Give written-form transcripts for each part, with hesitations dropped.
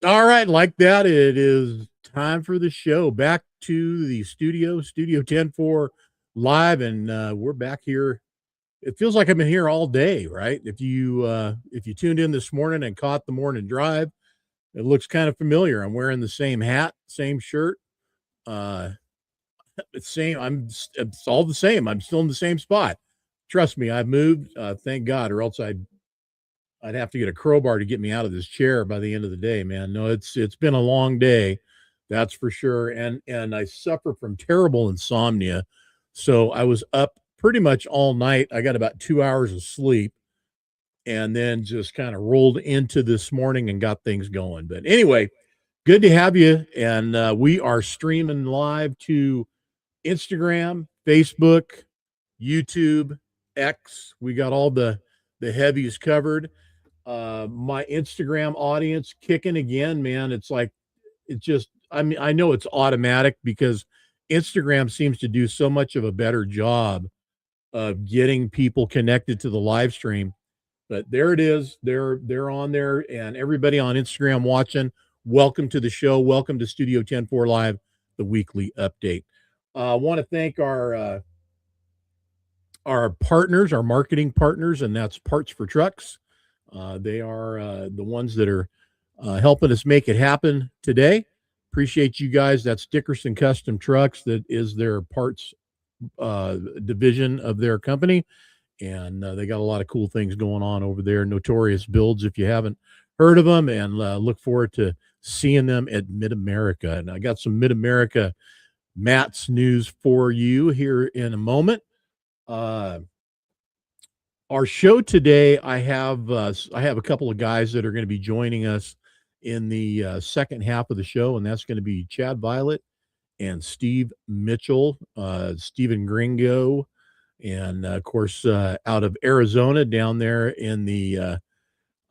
All right, like that, it is time for the show. Back to the Studio 10-4 live, and we're back here. It feels like I've been here all day, right? If you tuned in this morning and caught the morning drive, it looks kind of familiar. I'm wearing the same hat, same shirt, uh, same. It's all the same. I'm still in the same spot. Trust me, I've moved. Thank God, or else I'd have to get a crowbar to get me out of this chair by the end of the day, man. No, it's been a long day, that's for sure. And I suffer from terrible insomnia. So I was up pretty much all night. I got about 2 hours of sleep and then just kind of rolled into this morning and got things going. But anyway, good to have you. And we are streaming live to Instagram, Facebook, YouTube, X. We got all the heavies covered. My Instagram audience kicking again, man. It's like it just I mean, I know it's automatic because Instagram seems to do so much of a better job of getting people connected to the live stream. But there it is. They're on there, and everybody on Instagram watching, welcome to the show. Welcome to Studio 10-4 Live, the weekly update. I want to thank our partners, our marketing partners, and that's Parts for Trucks. They are the ones that are helping us make it happen today. Appreciate you guys. That's Dickerson Custom Trucks. That is their parts division of their company. And they got a lot of cool things going on over there. Notorious Builds, if you haven't heard of them, and look forward to seeing them at Mid-America. And I got some Mid-America Matt's news for you here in a moment. Our show today, I have a couple of guys that are going to be joining us in the second half of the show, and that's going to be Chad Violet and Steve Mitchell, Stephen Gringo, and of course out of Arizona, down there in the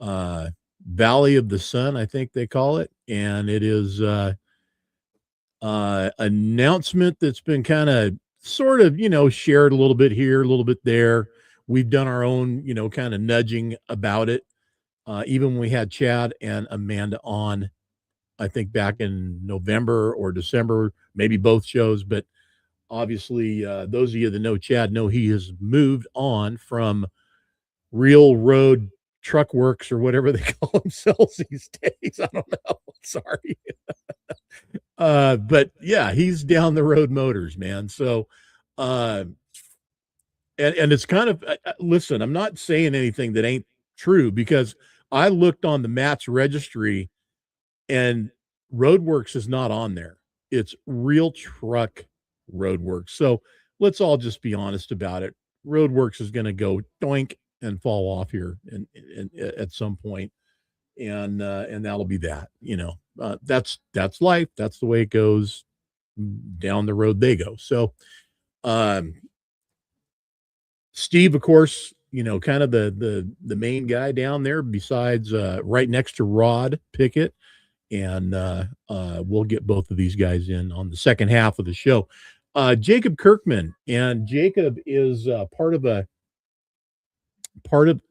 Valley of the Sun, I think they call it, and it is announcement that's been kind of sort of shared a little bit here, a little bit there. We've done our own, kind of nudging about it. Even when we had Chad and Amanda on, I think back in November or December, maybe both shows. But obviously, those of you that know Chad know he has moved on from Real Road Truck Works or whatever they call themselves these days. I don't know. Sorry. But yeah, he's Down the Road Motors, man. So, and it's kind of listen, I'm not saying anything that ain't true because I looked on the Matt's registry and Roadworks is not on there. It's Real Truck Roadworks. So let's all just be honest about it. Roadworks is going to go doink and fall off here at some point, and that'll be that. That's life. That's the way it goes. Down the road they go. So, Steve, of course, kind of the main guy down there, besides right next to Rod Pickett, and we'll get both of these guys in on the second half of the show. Jacob Kirkman, and Jacob is part of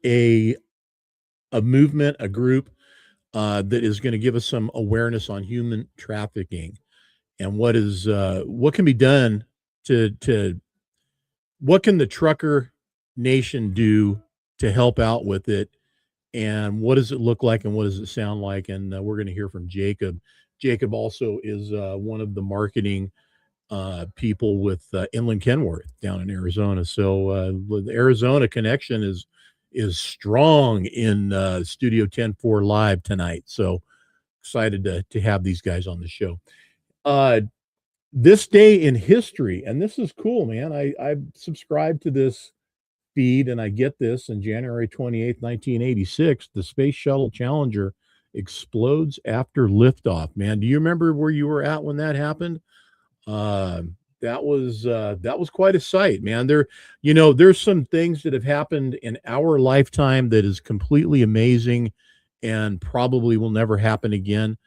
a movement, a group that is going to give us some awareness on human trafficking and what can be done to what can the trucker nation do to help out with it, and what does it look like and what does it sound like? And we're going to hear from Jacob. Jacob also is one of the marketing people with Inland Kenworth down in Arizona. So the Arizona connection is strong in Studio 10-4 Live tonight. So excited to have these guys on the show. This day in history, and this is cool, man. I subscribed to this feed, and I get this. In January 28th, 1986, the Space Shuttle Challenger explodes after liftoff. Man, do you remember where you were at when that happened? That was quite a sight, man. There's some things that have happened in our lifetime that is completely amazing and probably will never happen again.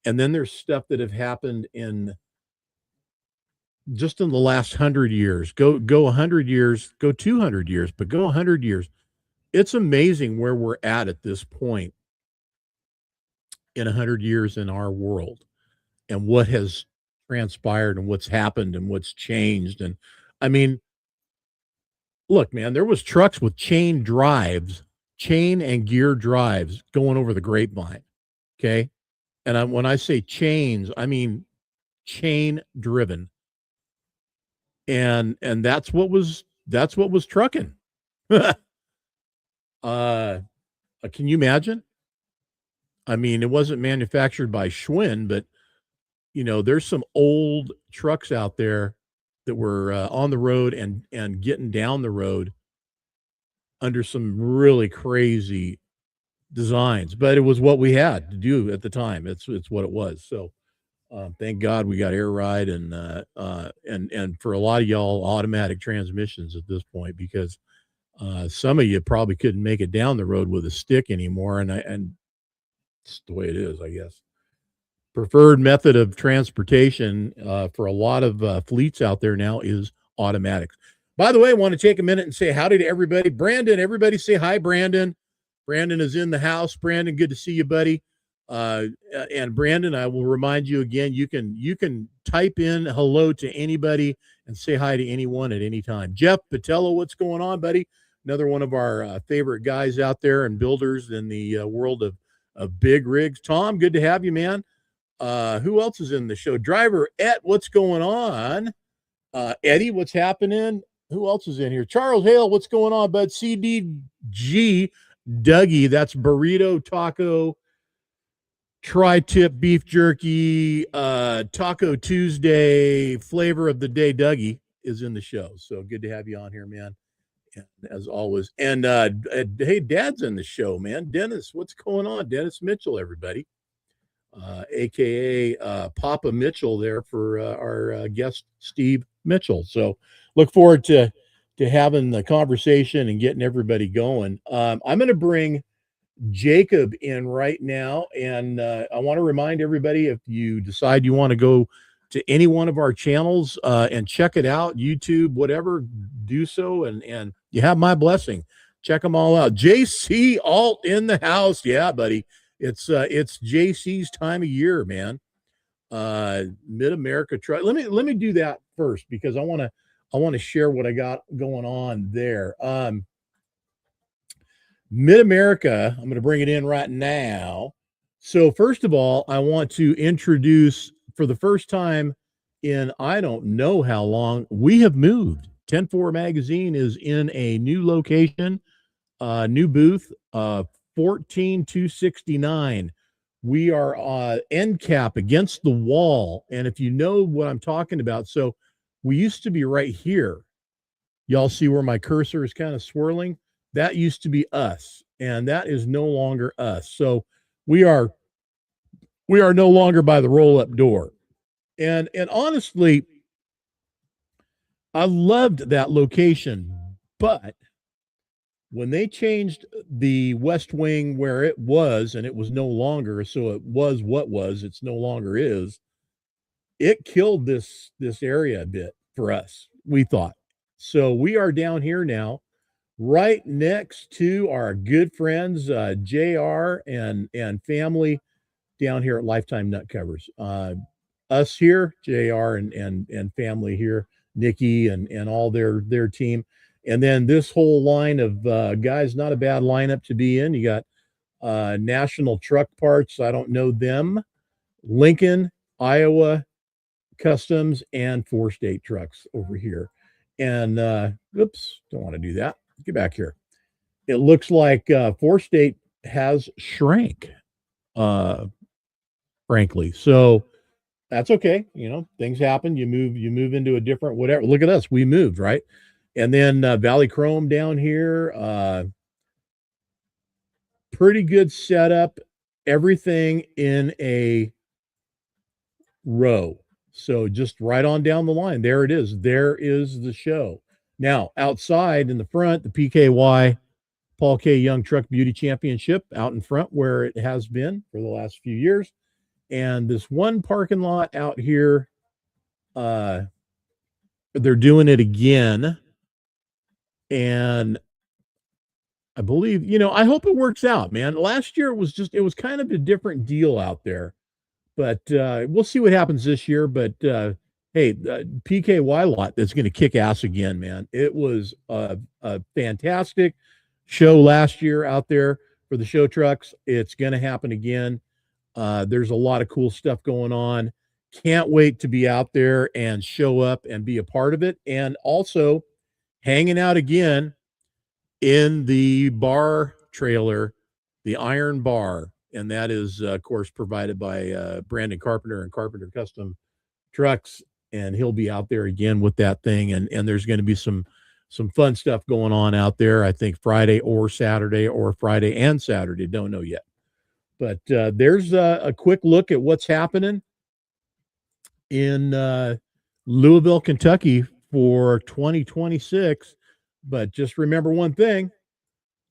And then there's stuff that have happened in the last 100 years. Go 100 years, go 200 years, but go 100 years. It's amazing where we're at this point. in 100 years in our world and what has transpired and what's happened and what's changed. And I mean, look, man, there was trucks with chain and gear drives going over the grapevine. Okay. And when I say chains, I mean chain driven. And that's what was trucking. uh can you imagine? I mean, it wasn't manufactured by Schwinn, but there's some old trucks out there that were on the road and getting down the road under some really crazy designs, but it was what we had to do at the time. It's what it was. So thank God we got air ride and for a lot of y'all automatic transmissions at this point because some of you probably couldn't make it down the road with a stick anymore, and it's the way it is, I guess. Preferred method of transportation for a lot of fleets out there now is automatics. By the way, I want to take a minute and say howdy to everybody. Brandon, everybody say hi, Brandon. Brandon is in the house. Brandon, good to see you, buddy. And Brandon, I will remind you again, you can type in hello to anybody and say hi to anyone at any time. Jeff Patello, what's going on, buddy? Another one of our favorite guys out there and builders in the world of big rigs. Tom, good to have you, man. Who else is in the show? Driver what's going on? Eddie, what's happening? Who else is in here? Charles Hale, what's going on, bud? CDG, Dougie, that's burrito, taco, tri-tip beef jerky, Taco Tuesday, flavor of the day, Dougie is in the show. So good to have you on here, man. And as always. And hey, Dad's in the show, man. Dennis, what's going on? Dennis Mitchell, everybody. AKA Papa Mitchell there for our guest Steve Mitchell. So look forward to having the conversation and getting everybody going. I'm going to bring Jacob in right now, and I want to remind everybody if you decide you want to go to any one of our channels and check it out, YouTube, whatever, do so, and you have my blessing. Check them all out. JC Alt in the house, yeah, buddy. It's JC's time of year, man. Mid America Truck. Let me do that first because I want to share what I got going on there. Mid America, I'm going to bring it in right now. So first of all, I want to introduce for the first time in I don't know how long we have moved. 10-4 Magazine is in a new location, new booth, 14269. We are end cap against the wall. And if you know what I'm talking about, so we used to be right here. Y'all see where my cursor is kind of swirling? That used to be us, and that is no longer us. So we are no longer by the roll-up door. And honestly, I loved that location, but when they changed the West Wing where it was, and it was no longer, so it was what was, it's no longer is, it killed this area a bit for us, we thought. So we are down here now, right next to our good friends JR and family down here at Lifetime Nut Covers. Us here, JR and family here, Nikki and all their team. And then this whole line of guys, not a bad lineup to be in. You got National Truck Parts, I don't know them, Lincoln, Iowa Customs, and Four State Trucks over here. And oops, don't want to do that. Get back here. It looks like Four State has shrank, uh, frankly. So that's okay. Things happen. You move into a different whatever. Look at us. We moved, right? And then Valley Chrome down here, pretty good setup. Everything in a row. So just right on down the line. There it is. There is the show. Now, outside in the front, the PKY Paul K. Young Truck Beauty Championship out in front where it has been for the last few years. And this one parking lot out here, they're doing it again. And I believe, I hope it works out, man. Last year it was kind of a different deal out there, but we'll see what happens this year. But hey, PKY lot that's going to kick ass again, man. It was a fantastic show last year out there for the show trucks. It's going to happen again. There's a lot of cool stuff going on. Can't wait to be out there and show up and be a part of it. And also hanging out again in the bar trailer, the Iron Bar. And that is, of course, provided by Brandon Carpenter and Carpenter Custom Trucks. And he'll be out there again with that thing. And there's going to be some fun stuff going on out there. I think Friday or Saturday, or Friday and Saturday. Don't know yet. But there's a quick look at what's happening in Louisville, Kentucky for 2026. But just remember one thing: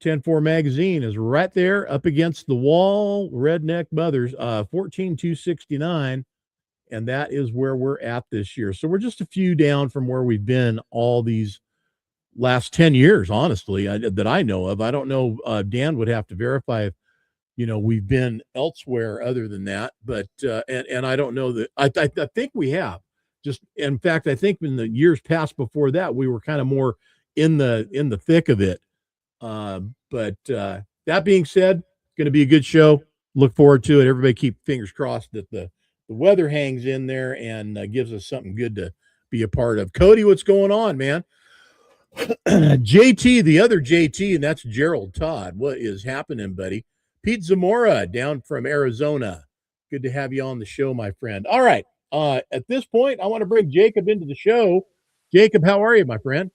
10-4 magazine is right there up against the wall. Redneck Mothers, 14,269. And that is where we're at this year. So we're just a few down from where we've been all these last 10 years, honestly, that I know of. I don't know. Dan would have to verify if, we've been elsewhere other than that, but and I don't know that. I think we have. Just in fact, I think in the years past before that, we were kind of more in the thick of it. But that being said, it's going to be a good show. Look forward to it. Everybody keep fingers crossed that the weather hangs in there and gives us something good to be a part of. Cody, what's going on, man? JT, the other JT, and that's Gerald Todd. What is happening, buddy? Pete Zamora down from Arizona. Good to have you on the show, my friend. All right. At this point, I want to bring Jacob into the show. Jacob, how are you, my friend?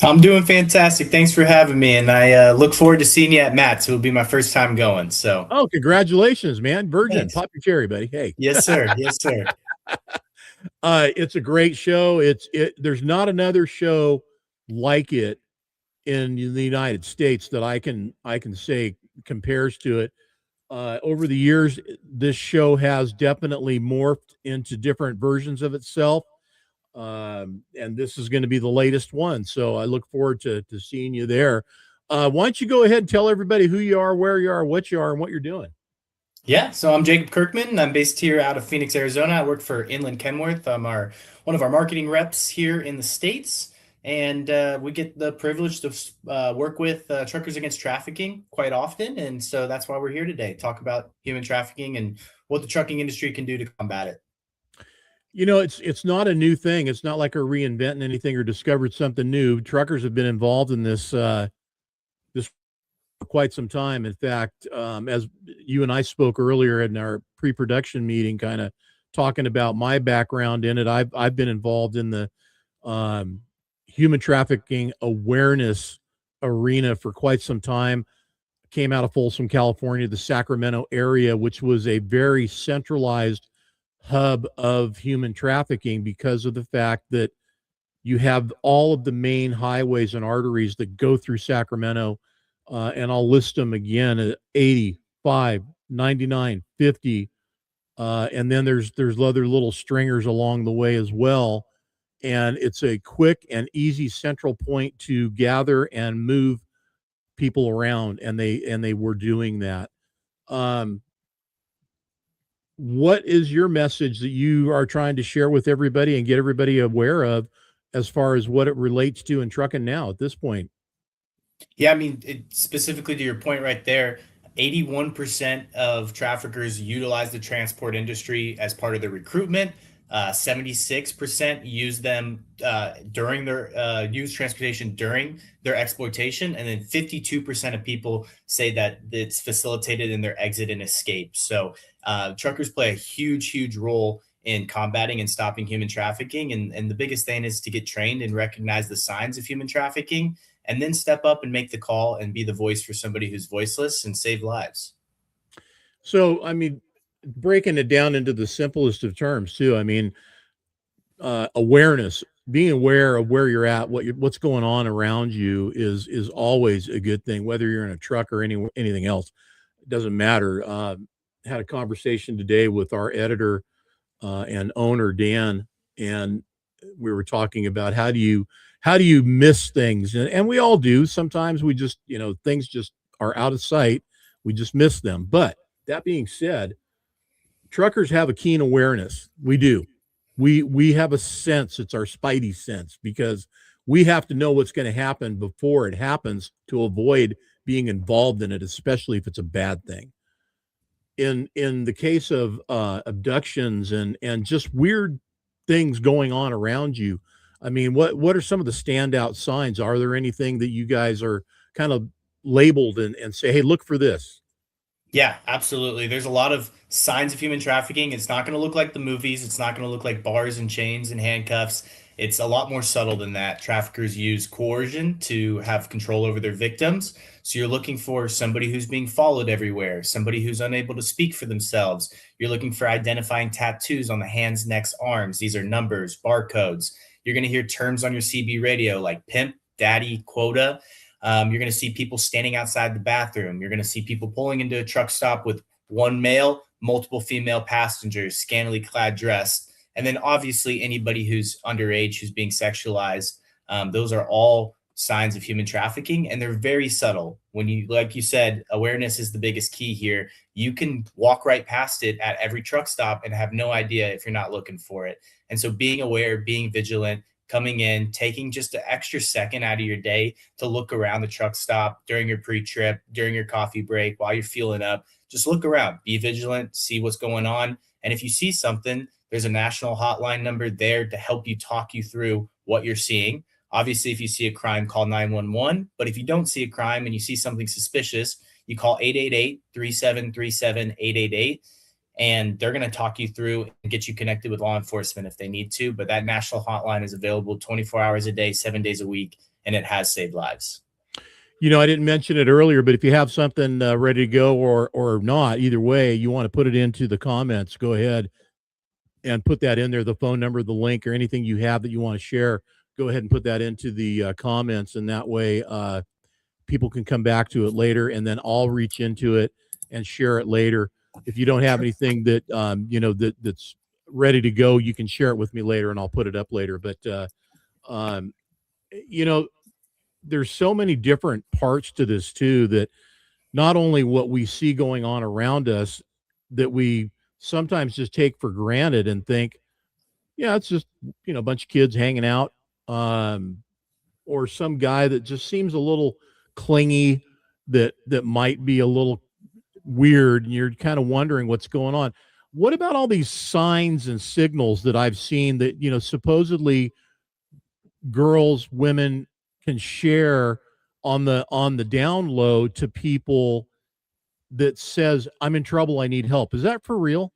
I'm doing fantastic. Thanks for having me, and I look forward to seeing you at Matt's. It will be my first time going. So, Oh, congratulations, man. Virgin, thanks. pop your cherry, buddy. Hey. Yes, sir. Yes, sir. It's a great show. There's not another show like it in the United States that I can say compares to it. Over the years, this show has definitely morphed into different versions of itself. And this is going to be the latest one. So I look forward to seeing you there. Why don't you go ahead and tell everybody who you are, where you are, what you are, and what you're doing? Yeah, so I'm Jacob Kirkman. I'm based here out of Phoenix, Arizona. I work for Inland Kenworth. I'm one of our marketing reps here in the States, and we get the privilege to work with Truckers Against Trafficking quite often. And so that's why we're here today, talk about human trafficking and what the trucking industry can do to combat it. It's not a new thing. It's not like we're reinventing anything or discovered something new. Truckers have been involved in this for quite some time. In fact, as you and I spoke earlier in our pre-production meeting, kind of talking about my background in it, I've been involved in the um, human trafficking awareness arena for quite some time. Came out of Folsom, California, the Sacramento area, which was a very centralized hub of human trafficking because of the fact that you have all of the main highways and arteries that go through Sacramento. And I'll list them again: 85, 99, 50. And then there's other little stringers along the way as well. And it's a quick and easy central point to gather and move people around. And they were doing that. Um, what is your message that you are trying to share with everybody and get everybody aware of as far as what it relates to in trucking now at this point? Yeah, I mean, specifically to your point right there, 81% of traffickers utilize the transport industry as part of their recruitment. 76% use them during their use transportation during their exploitation, and then 52% of people say that it's facilitated in their exit and escape. So truckers play a huge, huge role in combating and stopping human trafficking. And the biggest thing is to get trained and recognize the signs of human trafficking, and then step up and make the call and be the voice for somebody who's voiceless and save lives. So, I mean, breaking it down into the simplest of terms, too. I mean, awareness, being aware of where you're at, what's going on around you is always a good thing. Whether you're in a truck or anything else, it doesn't matter. Had a conversation today with our editor and owner Dan, and we were talking about how do you miss things, and we all do. Sometimes we just, things just are out of sight. We just miss them. But that being said, truckers have a keen awareness. We do. We have a sense. It's our spidey sense because we have to know what's going to happen before it happens to avoid being involved in it, especially if it's a bad thing. In the case of abductions and just weird things going on around you, I mean, what are some of the standout signs? Are there anything that you guys are kind of labeled and say, hey, look for this? Yeah, absolutely. There's a lot of signs of human trafficking. It's not going to look like the movies. It's not going to look like bars and chains and handcuffs. It's a lot more subtle than that. Traffickers use coercion to have control over their victims. So you're looking for somebody who's being followed everywhere, somebody who's unable to speak for themselves. You're looking for identifying tattoos on the hands, necks, arms. These are numbers, barcodes. You're going to hear terms on your CB radio like pimp, daddy, quota. You're going to see people standing outside the bathroom. You're going to see people pulling into a truck stop with one male, multiple female passengers, scantily clad, dressed. And then obviously anybody who's underage, who's being sexualized. Those are all signs of human trafficking, and they're very subtle. When you, like you said, awareness is the biggest key here. You can walk right past it at every truck stop and have no idea if you're not looking for it. And so being aware, being vigilant, coming in, taking just an extra second out of your day to look around the truck stop during your pre-trip, during your coffee break, while you're fueling up, just look around, be vigilant, see what's going on. And if you see something, there's a national hotline number there to help you talk you through what you're seeing. Obviously, if you see a crime, call 911. But if you don't see a crime and you see something suspicious, you call 888-3737-888, and they're going to talk you through and get you connected with law enforcement if they need to. But that national hotline is available 24 hours a day, 7 days a week, and it has saved lives. I didn't mention it earlier, but if you have something ready to go or not, either way, you want to put it into the comments, go ahead and put that in there, the phone number, the link, or anything you have that you want to share. Go ahead and put that into the comments, and that way people can come back to it later, and then I'll reach into it and share it later. If you don't have anything that that's ready to go, you can share it with me later, and I'll put it up later. But um, you know, there's so many different parts to this too, that not only what we see going on around us that we sometimes just take for granted and think, yeah, it's just, a bunch of kids hanging out, um, or some guy that just seems a little clingy, that might be a little weird, and you're kind of wondering what's going on. What about all these signs and signals that I've seen that, supposedly girls, women can share on the down low to people that says, I'm in trouble, I need help? Is that for real?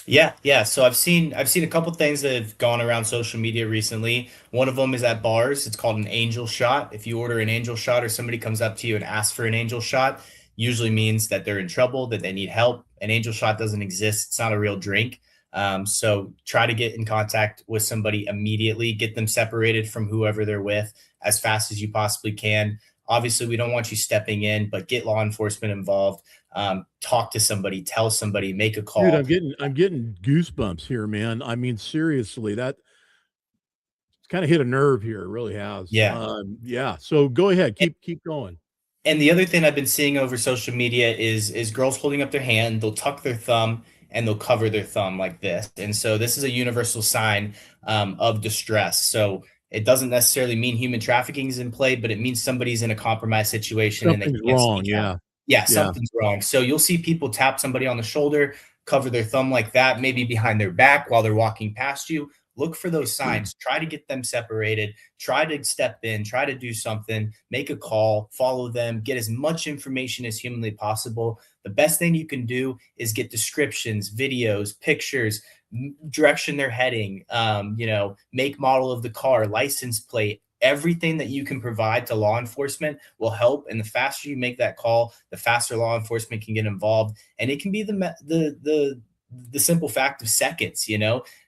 Yeah, yeah. So I've seen a couple things that have gone around social media recently. One of them is at bars. It's called an angel shot. If you order an angel shot or somebody comes up to you and asks for an angel shot, usually means that they're in trouble, that they need help. An angel shot doesn't exist. It's not a real drink. So try to get in contact with somebody immediately, get them separated from whoever they're with as fast as you possibly can. Obviously, we don't want you stepping in, but get law enforcement involved. Talk to somebody, tell somebody, make a Dude, call. I'm getting goosebumps here, man. I mean, seriously, that kind of hit a nerve here. It really has. Yeah. Yeah. So go ahead, keep going. And the other thing I've been seeing over social media is girls holding up their hand, they'll tuck their thumb and they'll cover their thumb like this. And so this is a universal sign of distress. So it doesn't necessarily mean human trafficking is in play, but it means somebody's in a compromised situation and they Something's can't wrong. speak out. Yeah. Yeah, Yeah. something's wrong. So you'll see people tap somebody on the shoulder, cover their thumb like that, maybe behind their back while they're walking past you. Look for those signs. Try to get them separated. Try to step in. Try to do something. Make a call. Follow them. Get as much information as humanly possible. The best thing you can do is get descriptions, videos, pictures, direction they're heading, make, model of the car, license plate. Everything that you can provide to law enforcement will help. And the faster you make that call, the faster law enforcement can get involved. And it can be the simple fact of seconds.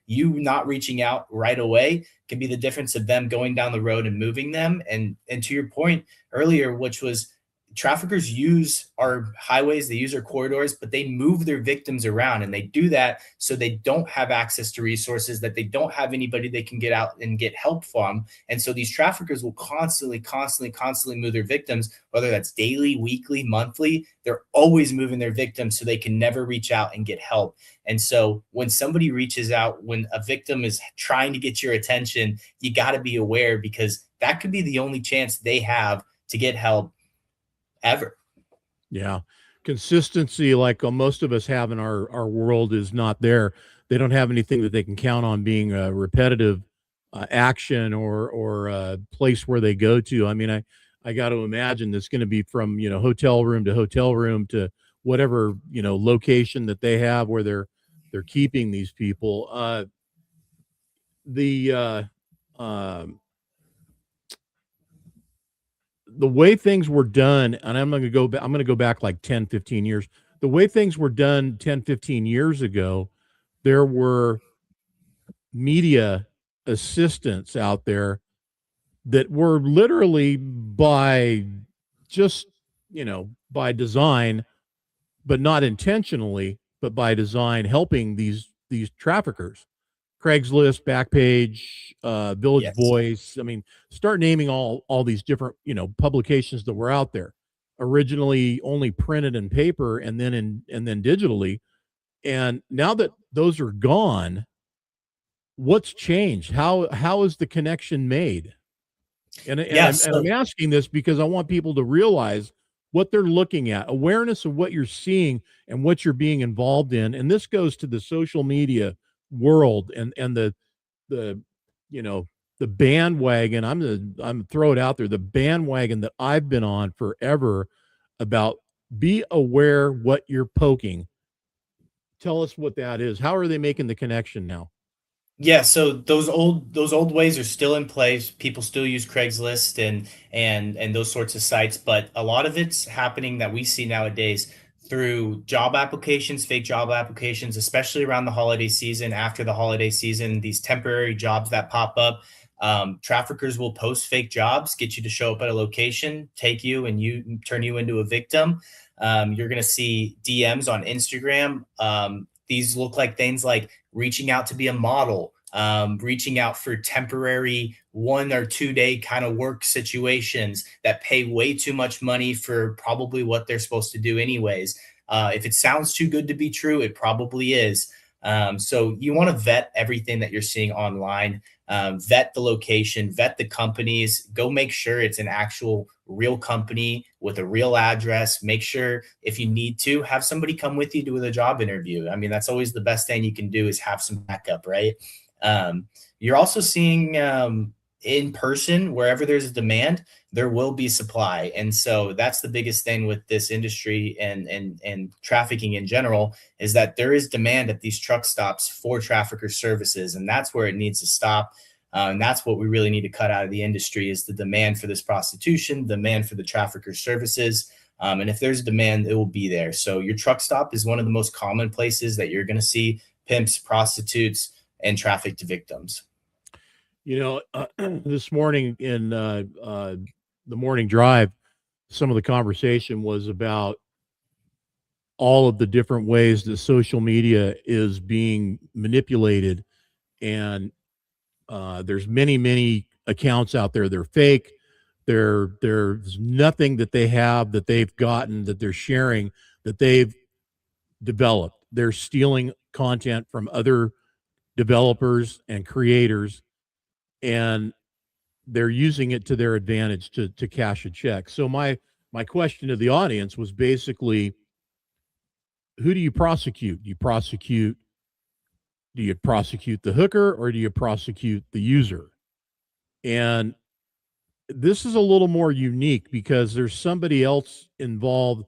You not reaching out right away can be the difference of them going down the road and moving them. And to your point earlier, which was traffickers use our highways, they use our corridors, but they move their victims around, and they do that so they don't have access to resources, that they don't have anybody they can get out and get help from. And so these traffickers will constantly move their victims, whether that's daily, weekly, monthly. They're always moving their victims so they can never reach out and get help. And so when somebody reaches out, when a victim is trying to get your attention, you got to be aware, because that could be the only chance they have to get help ever. Yeah. Consistency, like most of us have in our world, is not there. They don't have anything that they can count on being a repetitive action or a place where they go to. I mean, I got to imagine that's going to be from, hotel room to hotel room to whatever, location that they have where they're keeping these people. The um the way things were done, and I'm going to go back like 10, 15 years. The way things were done 10, 15 years ago, there were media assistants out there that were literally by just, by design, but not intentionally, but by design, helping these traffickers. Craigslist, Backpage, Village Yes. Voice. I mean, start naming all these different, publications that were out there. Originally only printed in paper and then digitally. And now that those are gone, what's changed? How is the connection made? And Yeah. I'm So asking this because I want people to realize what they're looking at, awareness of what you're seeing and what you're being involved in. And this goes to the social media world and the you know the bandwagon. I'm throw it out there, the bandwagon that I've been on forever about be aware what you're poking. Tell us what that is. How are they making the connection now? yeah, so those old ways are still in place. People still use Craigslist and those sorts of sites, but a lot of it's happening that we see nowadays through job applications, fake job applications, especially around the holiday season. After the holiday season, these temporary jobs that pop up, traffickers will post fake jobs, get you to show up at a location, take you, and you turn you into a victim. You're going to see DMs on Instagram. These look like things like reaching out to be a model, reaching out for temporary 1 or 2 day kind of work situations that pay way too much money for probably what they're supposed to do, anyways. If it sounds too good to be true, it probably is. So you want to vet everything that you're seeing online, vet the location, vet the companies, go make sure it's an actual real company with a real address. Make sure, if you need to, have somebody come with you to the job interview. I mean, that's always the best thing you can do, is have some backup, right? You're also seeing in person, wherever there's a demand, there will be supply. And so that's the biggest thing with this industry and trafficking in general, is that there is demand at these truck stops for trafficker services, and that's where it needs to stop. And that's what we really need to cut out of the industry, is the demand for this prostitution, demand for the trafficker services. And if there's demand, it will be there. So your truck stop is one of the most common places that you're going to see pimps, prostitutes, and trafficked victims. This morning in the morning drive, some of the conversation was about all of the different ways that social media is being manipulated. And there's many accounts out there. They're fake. There's nothing that they have that they've gotten that they're sharing that they've developed. They're stealing content from other developers and creators, and they're using it to their advantage to cash a check. So my question to the audience was basically, who do you prosecute? Do you prosecute the hooker, or do you prosecute the user? And this is a little more unique because there's somebody else involved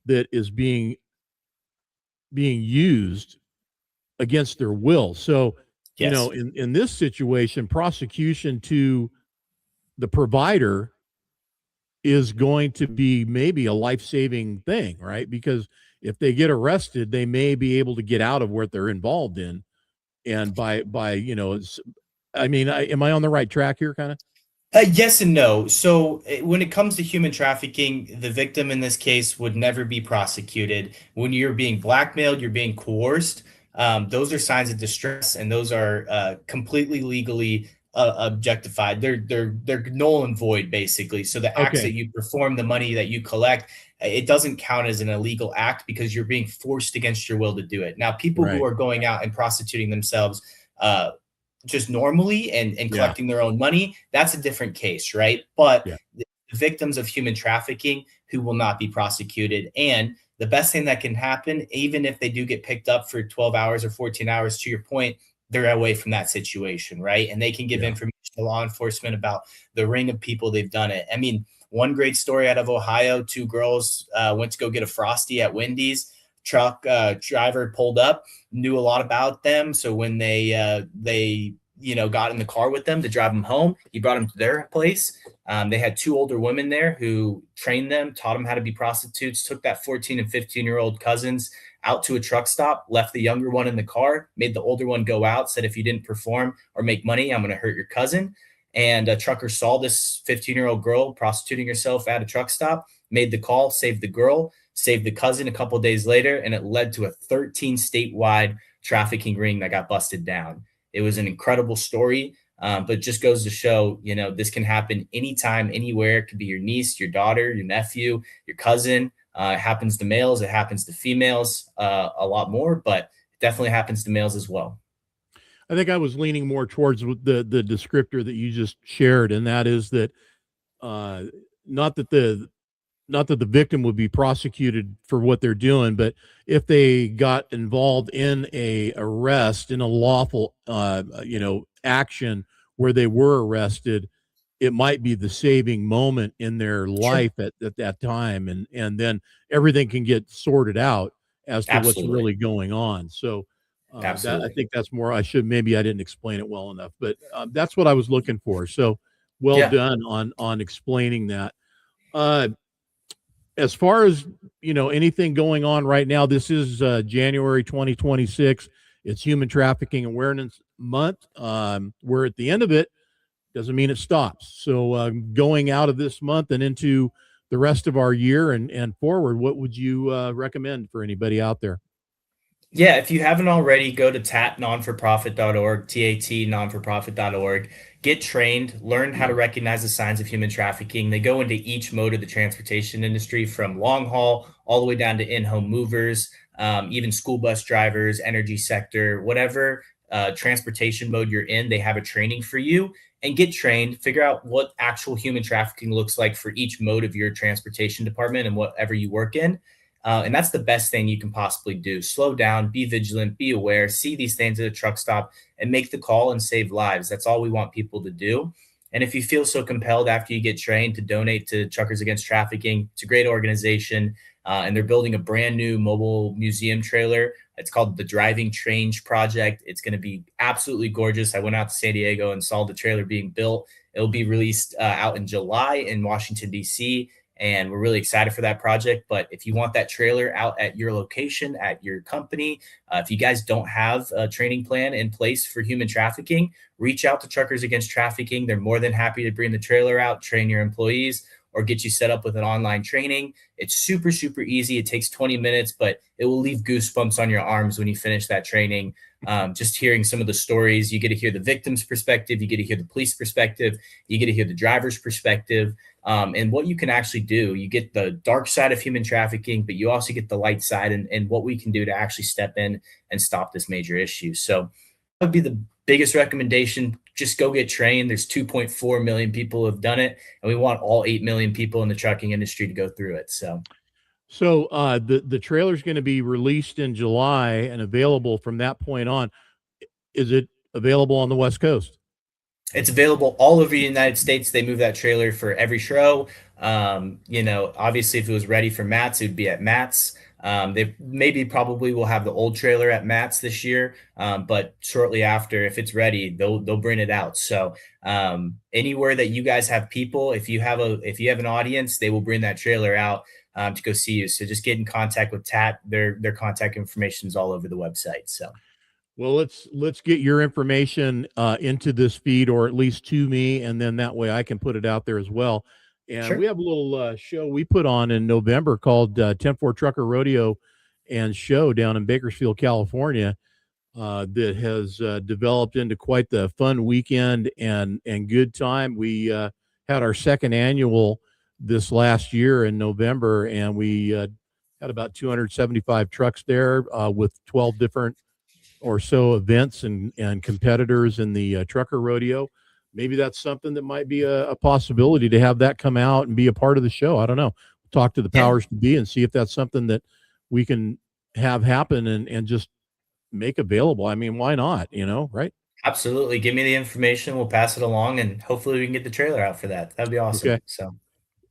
that is being used against their will. So, Yes. in this situation, prosecution to the provider is going to be maybe a life-saving thing, right? Because if they get arrested, they may be able to get out of what they're involved in. And by I mean, am I on the right track here, kind of? Yes and no. So when it comes to human trafficking, the victim in this case would never be prosecuted. When you're being blackmailed, you're being coerced. Those are signs of distress, and those are completely legally objectified. They're null and void, basically. So the acts that Okay, you perform, the money that you collect, it doesn't count as an illegal act because you're being forced against your will to do it. Now, people who right. are going out and prostituting themselves. Uh, just normally and Yeah, collecting their own money, that's a different case, right? But yeah, the victims of human trafficking who will not be prosecuted. And the best thing that can happen, even if they do get picked up for 12 hours or 14 hours, to your point, they're away from that situation, right? And they can give yeah. information to law enforcement about the ring of people they've done it. I mean, one great story out of Ohio, two girls went to go get a Frosty at Wendy's. Truck driver pulled up, knew a lot about them. So when they got in the car with them to drive them home, he brought them to their place. They had two older women there who trained them, taught them how to be prostitutes, took that 14 and 15-year-old cousins out to a truck stop, left the younger one in the car, made the older one go out, said, if you didn't perform or make money, I'm going to hurt your cousin. And a trucker saw this 15-year-old girl prostituting herself at a truck stop, made the call, saved the girl, saved the cousin a couple of days later, and it led to a 13 statewide trafficking ring that got busted down. It was an incredible story, but it just goes to show, this can happen anytime, anywhere. It could be your niece, your daughter, your nephew, your cousin. It happens to males. It happens to females a lot more, but it definitely happens to males as well. I think I was leaning more towards the descriptor that you just shared, and that is that uh, not that the not that the victim would be prosecuted for what they're doing, but if they got involved in a arrest in a lawful, action where they were arrested, it might be the saving moment in their Sure. life at that time, and then everything can get sorted out as to what's Absolutely. really going on. So that I Absolutely. think that's more. I should maybe I didn't explain it well enough, but that's what I was looking for. So well Yeah. done on explaining that. Uh, as far as anything going on right now, this is January 2026. It's Human Trafficking Awareness Month. We're at the end of it. Doesn't mean it stops. So going out of this month and into the rest of our year and forward, what would you recommend for anybody out there? Yeah, if you haven't already, go to tatnonforprofit.org, TAT nonforprofit.org. Get trained, learn how to recognize the signs of human trafficking. They go into each mode of the transportation industry from long haul all the way down to in home movers, even school bus drivers, energy sector, whatever transportation mode you're in, they have a training for you. And get trained, figure out what actual human trafficking looks like for each mode of your transportation department and whatever you work in. And that's the best thing you can possibly do. Slow down, be vigilant, be aware, see these things at a truck stop, and make the call and save lives. That's all we want people to do. And if you feel so compelled after you get trained to donate to Truckers Against Trafficking, it's a great organization. And they're building a brand new mobile museum trailer. It's called the Driving Change Project. It's going to be absolutely gorgeous. I went out to San Diego and saw the trailer being built. It'll be released out in July in Washington, D.C., and we're really excited for that project. But if you want that trailer out at your location, at your company, if you guys don't have a training plan in place for human trafficking, reach out to Truckers Against Trafficking. They're more than happy to bring the trailer out, train your employees, or get you set up with an online training. It's super, super easy. It takes 20 minutes, but it will leave goosebumps on your arms when you finish that training. Just hearing some of the stories, you get to hear the victim's perspective, you get to hear the police perspective, you get to hear the driver's perspective, and what you can actually do. You get the dark side of human trafficking, but you also get the light side and what we can do to actually step in and stop this major issue. So that would be the biggest recommendation. Just go get trained. There's 2.4 million people who have done it, and we want all 8 million people in the trucking industry to go through it. So So the trailer is going to be released in July and available from that point on. Is it available on the West Coast? it's available all over the United States. They move that trailer for every show. Obviously, if it was ready for Matt's, it would be at Matt's. They maybe probably will have the old trailer at Matt's this year, but shortly after, if it's ready, they'll bring it out. So anywhere that you guys have people, if you have an audience, they will bring that trailer out to go see you. So just get in contact with TAT. Their contact information is all over the website. So Well, let's get your information into this feed, or at least to me, and then that way I can put it out there as well. And we Sure. have a little show we put on in November called 10-4 Trucker Rodeo and Show down in Bakersfield, California, that has developed into quite the fun weekend and good time. We had our second annual this last year in November, and we had about 275 trucks there with 12 different or so events and competitors in the trucker rodeo. Maybe that's something that might be a possibility to have that come out and be a part of the show. I don't know. Talk to the Yeah, powers to be and see if that's something that we can have happen and just make available. I mean, why not? Right? absolutely. Give me the information. We'll pass it along, and hopefully we can get the trailer out for that. That'd be Okay. awesome. So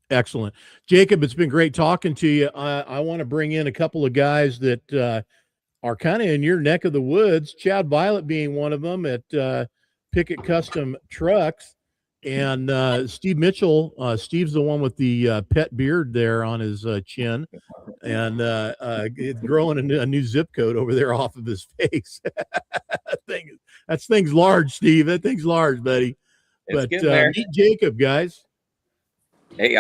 Excellent. Jacob, it's been great talking to you. I want to bring in a couple of guys that are kind of in your neck of the woods. Chad Violet being one of them at Pickett Custom Trucks, and Steve Mitchell. Steve's the one with the pet beard there on his chin, and it's growing a new zip code over there off of his face. That thing's large, Steve. That thing's large, buddy. It's But getting there. meet Jacob, guys. Hey,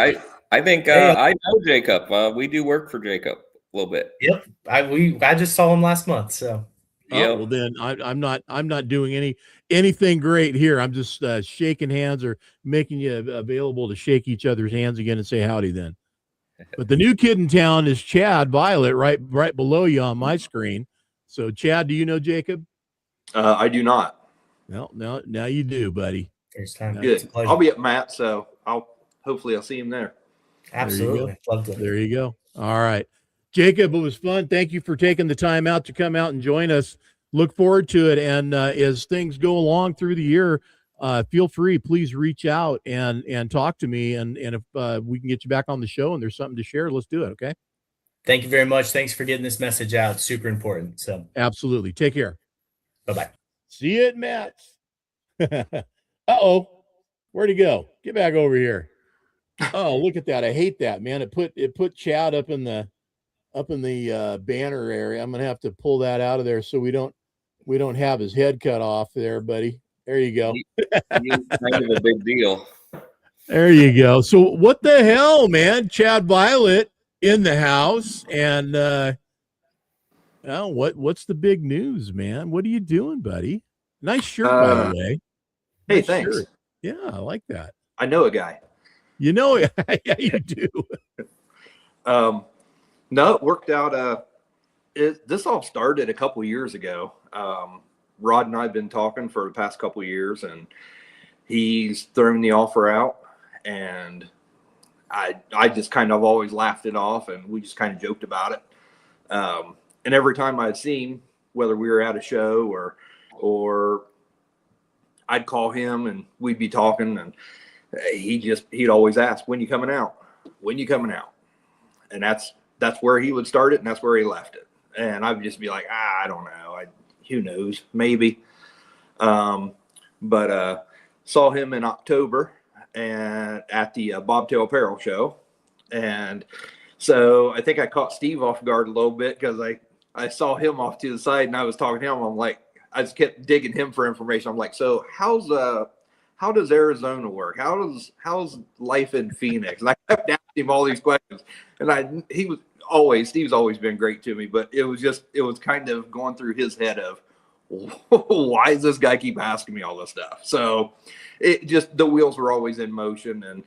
I think hey, I know Jacob. We do work for Jacob a little bit. yep. I just saw him last month. So Oh, Yep. well then I'm not doing anything great here. I'm just shaking hands or making you available to shake each other's hands again and say howdy then. But the new kid in town is Chad Violet, right below you on my screen. So Chad, do you know Jacob? I do not. Well, now you do, buddy. first time. Good. It's a pleasure. I'll be at Matt, so hopefully I'll see him there. Absolutely. Love to. There you go. All right. Jacob, it was fun. Thank you for taking the time out to come out and join us. Look forward to it. And as things go along through the year, feel free, please reach out and talk to me. And if we can get you back on the show and there's something to share, let's do it. Okay. Thank you very much. Thanks for getting this message out. Super important. So Absolutely. Take care. bye-bye. See you at Matt's. Uh-oh. Where'd he go? Get back over here. Oh, look at that. I hate that, man. It put Chad up in the banner area. I'm gonna have to pull that out of there so we don't have his head cut off there, buddy. There you go. He's kind of a big deal. There you go. So what the hell, man? Chad Violet in the house, and what's the big news, man? What are you doing, buddy? Nice shirt, by the way. Hey, Nice thanks. shirt. Yeah, I like that. I know a guy. You know, yeah, you do. No, it worked out. This all started a couple years ago. Rod and I have been talking for the past couple years, and he's thrown the offer out, and I just kind of always laughed it off, and we just kind of joked about it. And every time I'd seen, whether we were at a show or I'd call him and we'd be talking, and he'd always ask, "When you coming out? When you coming out?" And that's where he would start it, and that's where he left it. And I'd just be like, I don't know. Who knows? Maybe. But saw him in October and at the Bobtail Apparel show. And so I think I caught Steve off guard a little bit because I saw him off to the side and I was talking to him. I'm like, I just kept digging him for information. I'm like, so how does Arizona work? How's life in Phoenix? And I kept asking him all these questions, and Steve's always been great to me, but it was kind of going through his head of, why does this guy keep asking me all this stuff? So it just, the wheels were always in motion, and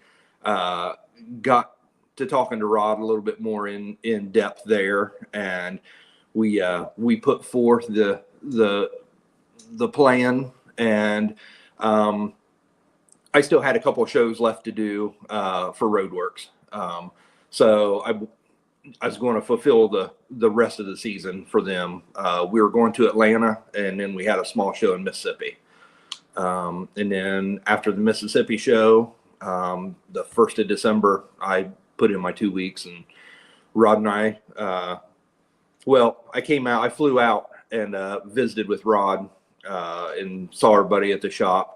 got to talking to Rod a little bit more in depth there, and we put forth the plan, and I still had a couple of shows left to do for Roadworks. So I was going to fulfill the rest of the season for them. We were going to Atlanta, and then we had a small show in Mississippi. And then after the Mississippi show, the 1st of December, I put in my 2 weeks, and Rod and I, I flew out and visited with Rod and saw our buddy at the shop.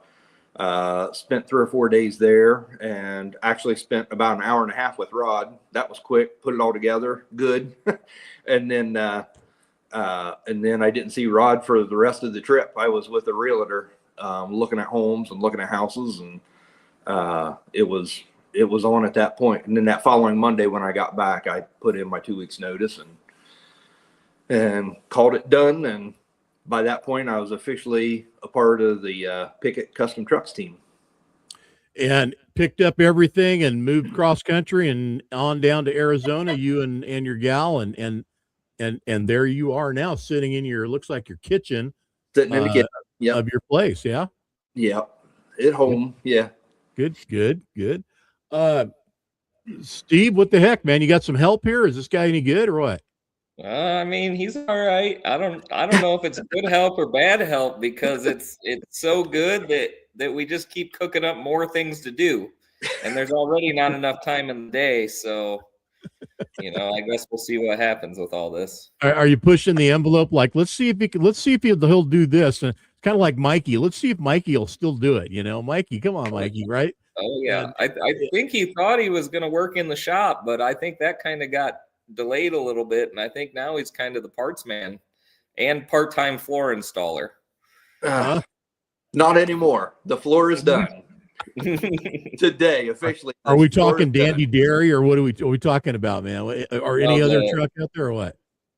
Spent 3 or 4 days there, and actually spent about an hour and a half with Rod. That was quick, put it all together, good. And then And then I didn't see Rod for the rest of the trip. I was with a realtor, looking at homes and looking at houses, and it was on at that point. And then that following Monday when I got back, I put in my 2 weeks notice and called it done. And by that point, I was officially a part of the Pickett Custom Trucks team. And picked up everything and moved cross country and on down to Arizona, you and your gal, and there you are now, sitting in your, looks like your kitchen, Sitting in the kitchen, yep, of your place. Yeah. yep, at home, yeah. Good. Steve, what the heck, man? You got some help here? Is this guy any good or what? I mean, he's all right. I don't know if it's good help or bad help, because it's so good that we just keep cooking up more things to do, and there's already not enough time in the day. So, I guess we'll see what happens with all this. Are you pushing the envelope? Like, let's see if he'll do this. And it's kind of like Mikey. Let's see if Mikey will still do it. Mikey, come on, Mikey, right? Oh yeah, I think he thought he was going to work in the shop, but I think that kind of got delayed a little bit, and I think now he's kind of the parts man and part-time floor installer. Not anymore. The floor is done today, officially. Are we talking Dandy Dairy, or what are we talking about, man? Or any other truck out there, or what?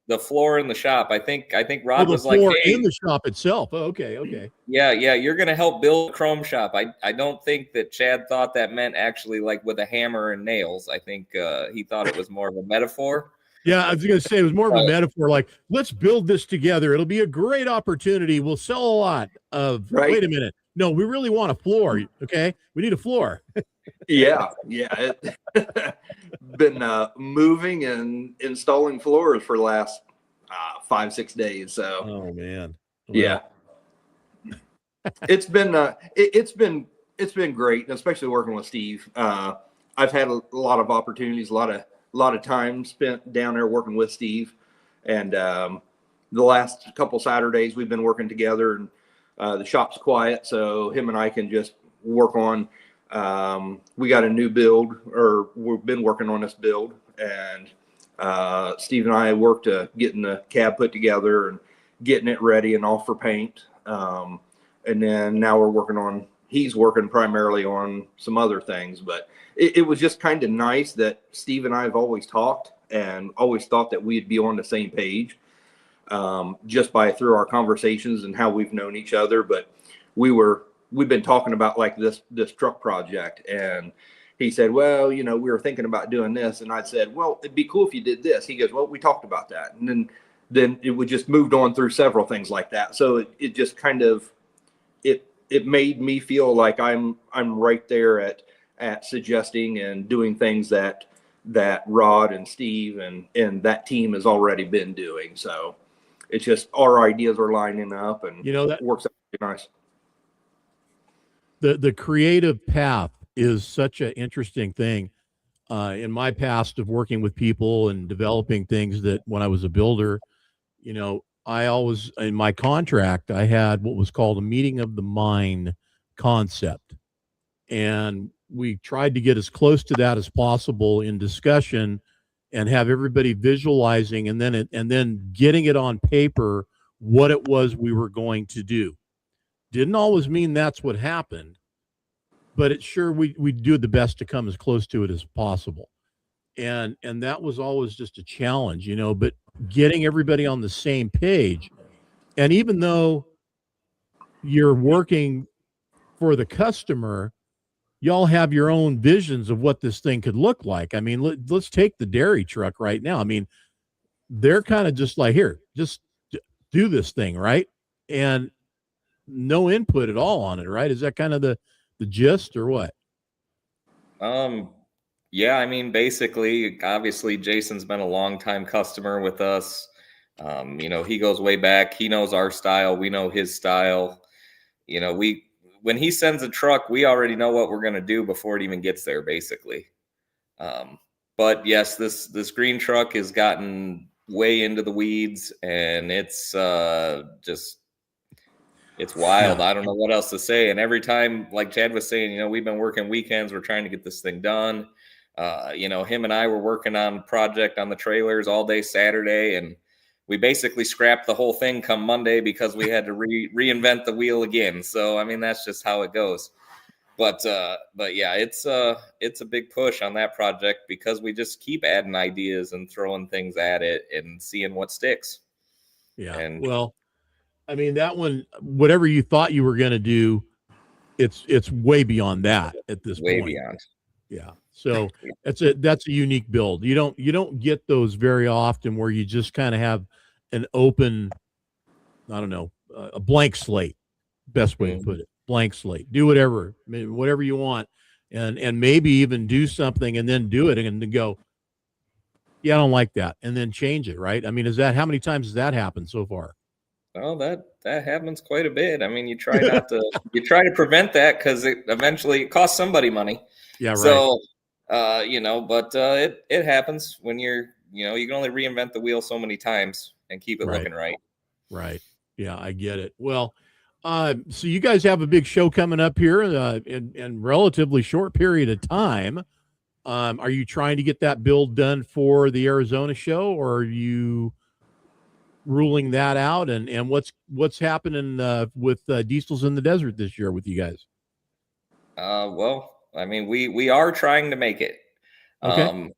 The floor in the shop. I think Rod was like, hey, in the shop itself. Oh, okay. Yeah, you're gonna help build a chrome shop. I don't think that Chad thought that meant actually like with a hammer and nails. I think he thought it was more of a metaphor. Yeah, I was gonna say it was more of a metaphor, like, let's build this together. It'll be a great opportunity. We'll sell a lot of Wait a minute. No, we really want a floor. Okay. We need a floor. Yeah. Been moving and installing floors for the last 5-6 days. So oh man. Yeah. It's been great, especially working with Steve. I've had a lot of opportunities, a lot of time spent down there working with Steve, and the last couple Saturdays we've been working together, and the shop's quiet, so him and I can just work on. We got a new build, or we've been working on this build, and Steve and I worked getting the cab put together and getting it ready and off for paint. And then now he's working primarily on some other things, but it was just kind of nice that Steve and I have always talked and always thought that we'd be on the same page, just through our conversations and how we've known each other. But we've been talking about like this truck project, and he said, well, we were thinking about doing this. And I said, well, it'd be cool if you did this. He goes, well, we talked about that. And then it would just moved on through several things like that. So it just kind of, it made me feel like I'm right there at suggesting and doing things that Rod and Steve and that team has already been doing. So it's just our ideas are lining up, and that works out pretty nice. The creative path is such an interesting thing. In my past of working with people and developing things, that when I was a builder, I always, in my contract, I had what was called a meeting of the mind concept. And we tried to get as close to that as possible in discussion and have everybody visualizing, and then getting it on paper, what it was we were going to do. Didn't always mean that's what happened, but it sure, we do the best to come as close to it as possible. And that was always just a challenge, but getting everybody on the same page. And even though you're working for the customer, y'all have your own visions of what this thing could look like. I mean, let's take the dairy truck right now. I mean, they're kind of just like, here, just do this thing, right? And no input at all on it, right? Is that kind of the gist, or what? Yeah, I mean, basically, obviously, Jason's been a long-time customer with us. He goes way back. He knows our style. We know his style. When he sends a truck, we already know what we're going to do before it even gets there, basically. But yes, this green truck has gotten way into the weeds, and it's it's wild. I don't know what else to say. And every time, like Chad was saying, we've been working weekends. We're trying to get this thing done. Him and I were working on a project on the trailers all day Saturday, and we basically scrapped the whole thing come Monday because we had to reinvent the wheel again. So, I mean, that's just how it goes. But yeah, it's a big push on that project because we just keep adding ideas and throwing things at it and seeing what sticks. Yeah. And well, I mean, that one, whatever you thought you were going to do, it's way beyond that at this way point. beyond. Yeah. So that's a unique build. You don't get those very often where you just kind of have an open, I don't know, a blank slate. Best way to put it. Blank slate. Do whatever you want, and maybe even do something and then do it and then go, yeah, I don't like that, and then change it. Right? I mean, how many times has that happened so far? Oh, that happens quite a bit. I mean, you try to prevent that because it eventually costs somebody money. Yeah, right. So, but it happens when you can only reinvent the wheel so many times and keep it looking right. Right. Yeah, I get it. Well, so you guys have a big show coming up here in relatively short period of time. Are you trying to get that build done for the Arizona show, or are you ruling that out? And what's happening with Diesels in the Desert this year with you guys? Well, I mean, we are trying to make it. Okay.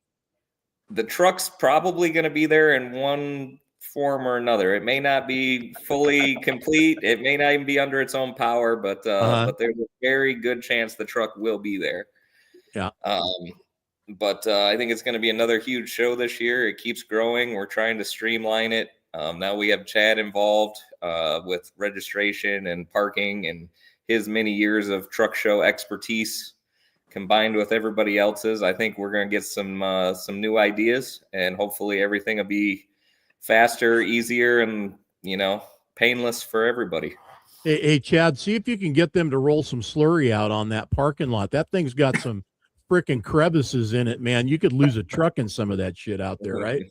The truck's probably going to be there in one form or another. It may not be fully complete. It may not even be under its own power, but there's a very good chance the truck will be there. Yeah. But I think it's going to be another huge show this year. It keeps growing. We're trying to streamline it. Now we have Chad involved with registration and parking, and his many years of truck show expertise combined with everybody else's. I think we're going to get some new ideas, and hopefully everything will be faster, easier, and painless for everybody. Hey, Chad, see if you can get them to roll some slurry out on that parking lot. That thing's got some freaking crevices in it, man. You could lose a truck in some of that shit out there, right?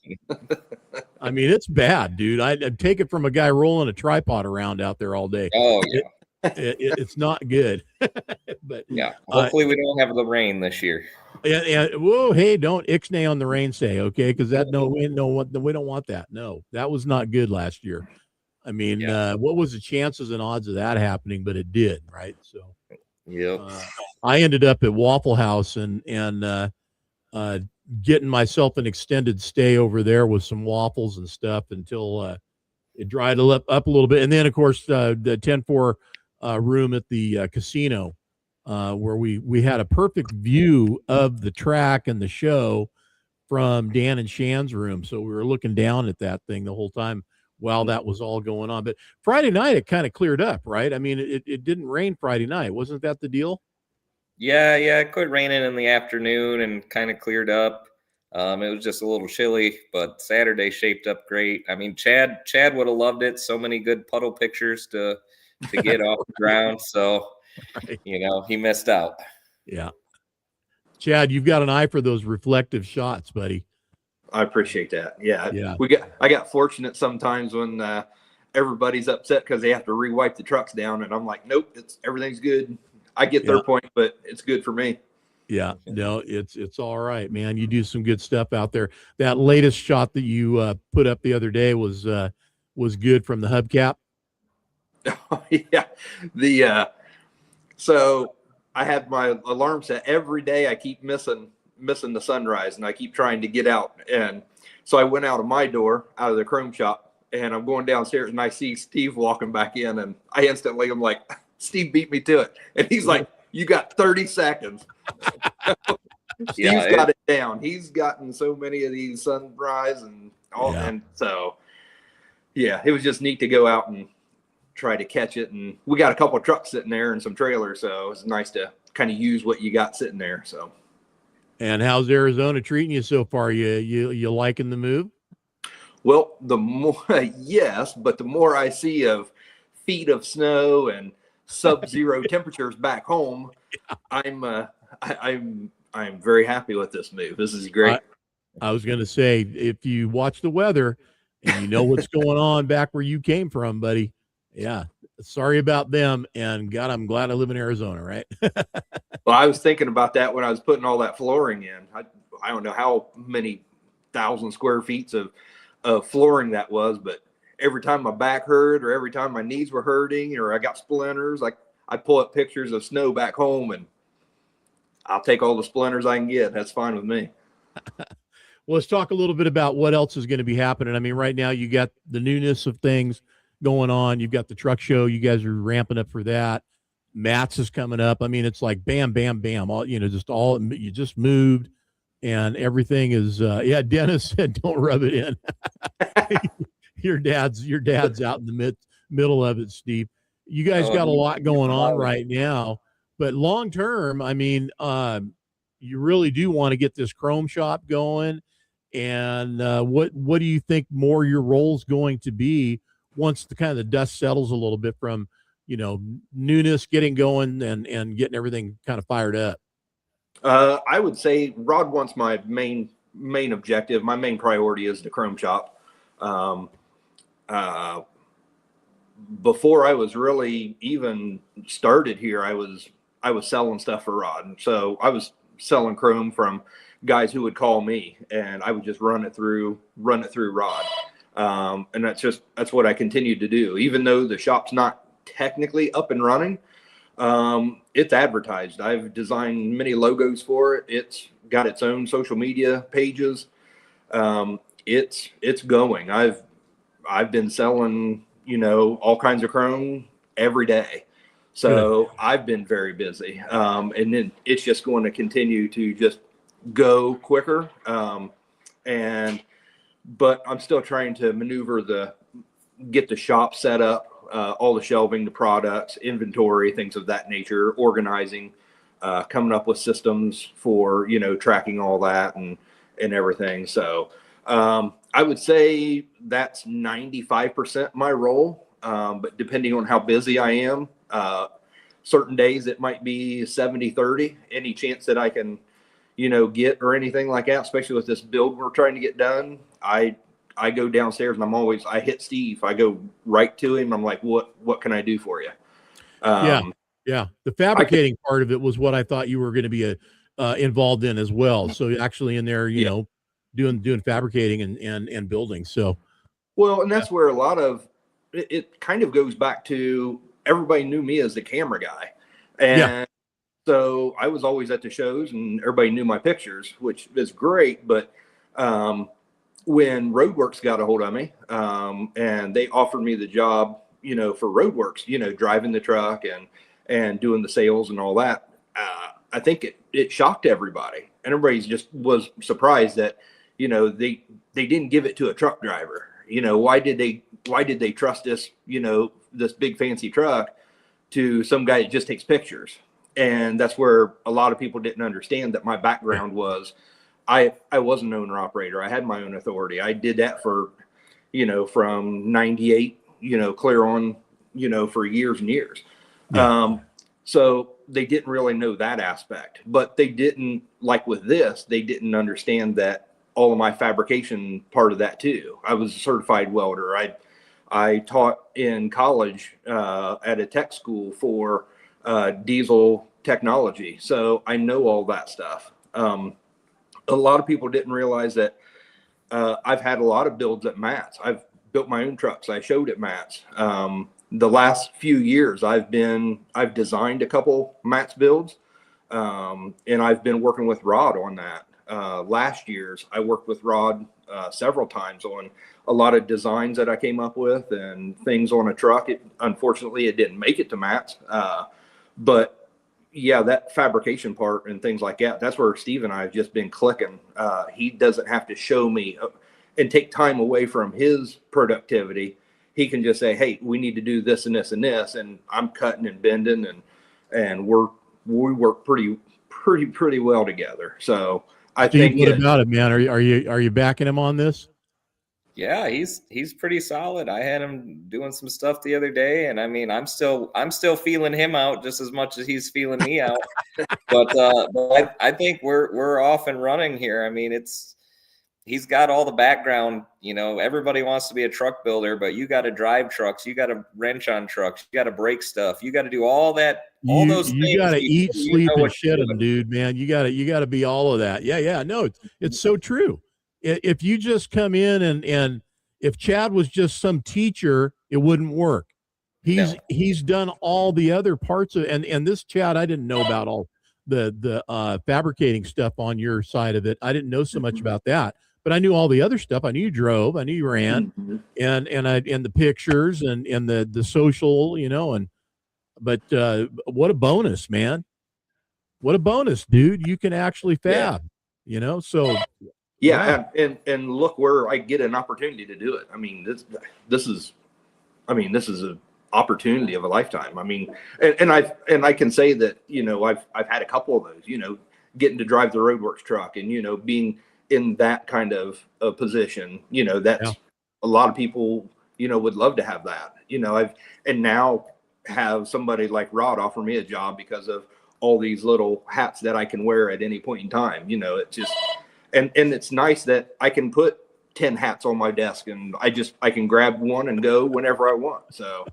I mean, it's bad, dude. I'd take it from a guy rolling a tripod around out there all day. Oh yeah. It's not good. But yeah, hopefully we don't have the rain this year. Yeah. Whoa, hey, don't ixnay on the rain say, okay? Because we don't want that. No, that was not good last year. I mean, what was the chances and odds of that happening? But it did, right? So, I ended up at Waffle House and getting myself an extended stay over there with some waffles and stuff until it dried up a little bit, and then of course the 10-4 room at the casino where we had a perfect view of the track and the show from Dan and Shan's room, so we were looking down at that thing the whole time while that was all going on. But Friday night it kind of cleared up, right? I mean, it didn't rain Friday night. Wasn't that the deal? Yeah, it quit raining in the afternoon and kind of cleared up. It was just a little chilly, but Saturday shaped up great. I mean, Chad would have loved it. So many good puddle pictures to get off the ground. So, he missed out. Yeah. Chad, you've got an eye for those reflective shots, buddy. I appreciate that. Yeah. I got fortunate sometimes when everybody's upset because they have to re-wipe the trucks down, and I'm like, nope, everything's good. I get their point, but it's good for me. Yeah, no, it's all right, man. You do some good stuff out there. That latest shot that you put up the other day was good from the hubcap. Yeah. So I have my alarm set every day. I keep missing the sunrise, and I keep trying to get out. And so I went out of my door, out of the chrome shop, and I'm going downstairs, and I see Steve walking back in, and I instantly am like, Steve beat me to it. And he's like, you got 30 seconds. Steve's got it down. He's gotten so many of these sunrise and all. Yeah. And so, it was just neat to go out and try to catch it. And we got a couple of trucks sitting there and some trailers. So it was nice to kind of use what you got sitting there. So. And how's Arizona treating you so far? You liking the move? Well, the more, yes, but the more I see of feet of snow and sub-zero temperatures back home, I'm very happy with this move. This is great. I was going to say, if you watch the weather and you know what's going on back where you came from, buddy, sorry about them. And God, I'm glad I live in Arizona, right? Well, I was thinking about that when I was putting all that flooring in. I don't know how many thousand square feet of of flooring that was, but every time my back hurt or every time my knees were hurting or I got splinters, like I pull up pictures of snow back home and I'll take all the splinters I can get. That's fine with me. Well, let's talk a little bit about what else is going to be happening. I mean, right now you got the newness of things going on. You've got the truck show. You guys are ramping up for that. Mats is coming up. I mean, it's like bam, bam, bam. All, you know, just all you just moved and everything is, yeah, Dennis said, don't rub it in. your dad's out in the middle of it, Steve. You guys got a lot going on right now, but long term, I mean, you really do want to get this chrome shop going. And what do you think more your role's going to be once the kind of the dust settles a little bit from, you know, newness getting going and getting everything kind of fired up? I would say Rod wants my main objective. My main priority is the chrome shop. Before I was really even started here, I was selling stuff for Rod. So I was selling chrome from guys who would call me, and I would just run it through Rod. And that's what I continued to do, even though the shop's not technically up and running. It's advertised. I've designed many logos for it. It's got its own social media pages. It's going. I've been selling, you know, all kinds of chrome every day. So I've been very busy. And then it's just going to continue to just go quicker. But I'm still trying to maneuver get the shop set up, all the shelving, the products, inventory, things of that nature, organizing, coming up with systems for, you know, tracking all that and everything. So, I would say that's 95% my role. But depending on how busy I am, certain days it might be 70-30, any chance that I can, you know, get or anything like that, especially with this build we're trying to get done. I go downstairs and I hit Steve. I go right to him. I'm like, what can I do for you? Yeah. The fabricating part of it was what I thought you were going to be involved in as well. So actually in there, you know, doing fabricating and building. So, well, and that's where a lot of it kind of goes back to everybody knew me as the camera guy. And so I was always at the shows and everybody knew my pictures, which is great. But, when Roadworks got a hold of me, and they offered me the job, you know, for Roadworks, you know, driving the truck and doing the sales and all that, I think it shocked everybody, and everybody just was surprised that, you know, they didn't give it to a truck driver. You know, why did they trust this, you know, this big fancy truck to some guy that just takes pictures? And that's where a lot of people didn't understand that my background was, I was an owner operator. I had my own authority. I did that for, you know, from 98, you know, clear on, you know, for years and years. So they didn't really know that aspect, but they didn't, like with this, they didn't understand that all of my fabrication part of that too. I was a certified welder. I taught in college, at a tech school for, diesel technology. So I know all that stuff. A lot of people didn't realize that I've had a lot of builds at Matt's. I've built my own trucks. I showed at Matt's. The last few years, I've designed a couple Matt's builds, and I've been working with Rod on that. Last year's, I worked with Rod several times on a lot of designs that I came up with and things on a truck. Unfortunately, it didn't make it to Matt's, but yeah, that fabrication part and things like that, that's where Steve and I have just been clicking. He doesn't have to show me and take time away from his productivity. He can just say, hey, we need to do this and this and this. And I'm cutting and bending and we work pretty well together. So I think. What about it, man? Are you backing him on this? Yeah, he's pretty solid. I had him doing some stuff the other day, and I mean, I'm still feeling him out just as much as he's feeling me out. But I think we're off and running here. I mean, he's got all the background. You know, everybody wants to be a truck builder, but you got to drive trucks, you got to wrench on trucks, you got to break stuff, you got to do all that. All those things. You got to eat, sleep, and shit them, dude, man. You got to be all of that. Yeah. No, it's so true. If you just come in and if Chad was just some teacher, it wouldn't work. He's done all the other parts of, and this Chad, I didn't know about all the fabricating stuff on your side of it. I didn't know so much about that, but I knew all the other stuff. I knew you drove, I knew you ran, and the pictures and the social, but what a bonus, man. What a bonus, dude. You can actually fab, so yeah. And look where I get an opportunity to do it. I mean, this is an opportunity of a lifetime. I mean, and I can say that, I've had a couple of those, getting to drive the Roadworks truck and, being in that kind of position, that's a lot of people, would love to have that, and now have somebody like Rod offer me a job because of all these little hats that I can wear at any point in time. It's just, and it's nice that I can put 10 hats on my desk and I can grab one and go whenever I want. So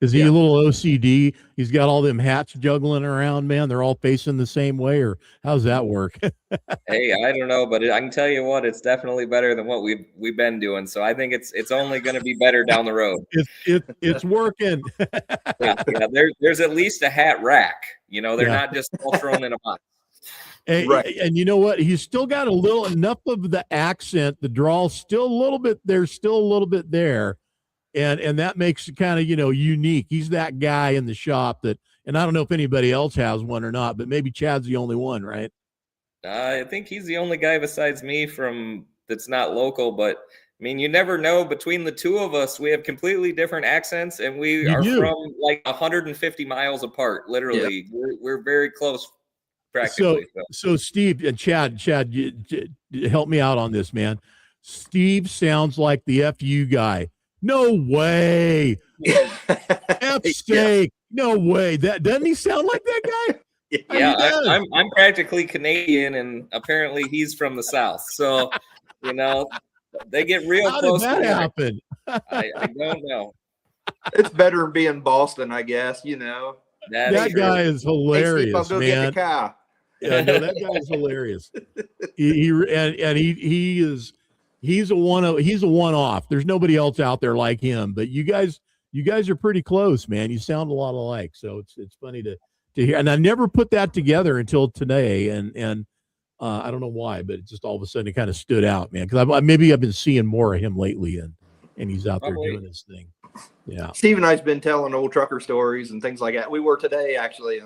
is he a little OCD? He's got all them hats juggling around, man. They're all facing the same way, or how's that work? Hey, I don't know, but I can tell you what, it's definitely better than what we've been doing. So I think it's only going to be better down the road. It's working. yeah. There's at least a hat rack. They're not just all thrown in a box. And you know what? He's still got enough of the accent, the drawl, still a little bit. There's still a little bit there, and that makes it kind of unique. He's that guy in the shop that, and I don't know if anybody else has one or not, but maybe Chad's the only one, right? I think he's the only guy besides me that's not local, but I mean, you never know. Between the two of us, we have completely different accents, and we are from like 150 miles apart. Literally, we're very close, practically. So Steve and Chad, you help me out on this, man. Steve sounds like the FU guy. No way. F steak. No way. That doesn't he sound like that guy? Yeah, I'm practically Canadian, and apparently he's from the South. So, they get real close. How did that happen? I don't know. It's better than being Boston, I guess. That guy is hilarious, hey, Steve, I'll go man. get the car. Yeah, no, that guy is hilarious. He's a one-off. There's nobody else out there like him. But you guys are pretty close, man. You sound a lot alike. So it's funny to hear. And I never put that together until today. And I don't know why, but it just all of a sudden it kind of stood out, man. Because maybe I've been seeing more of him lately, and he's out there doing his thing. Yeah. Steve and I's been telling old trucker stories and things like that. We were today actually,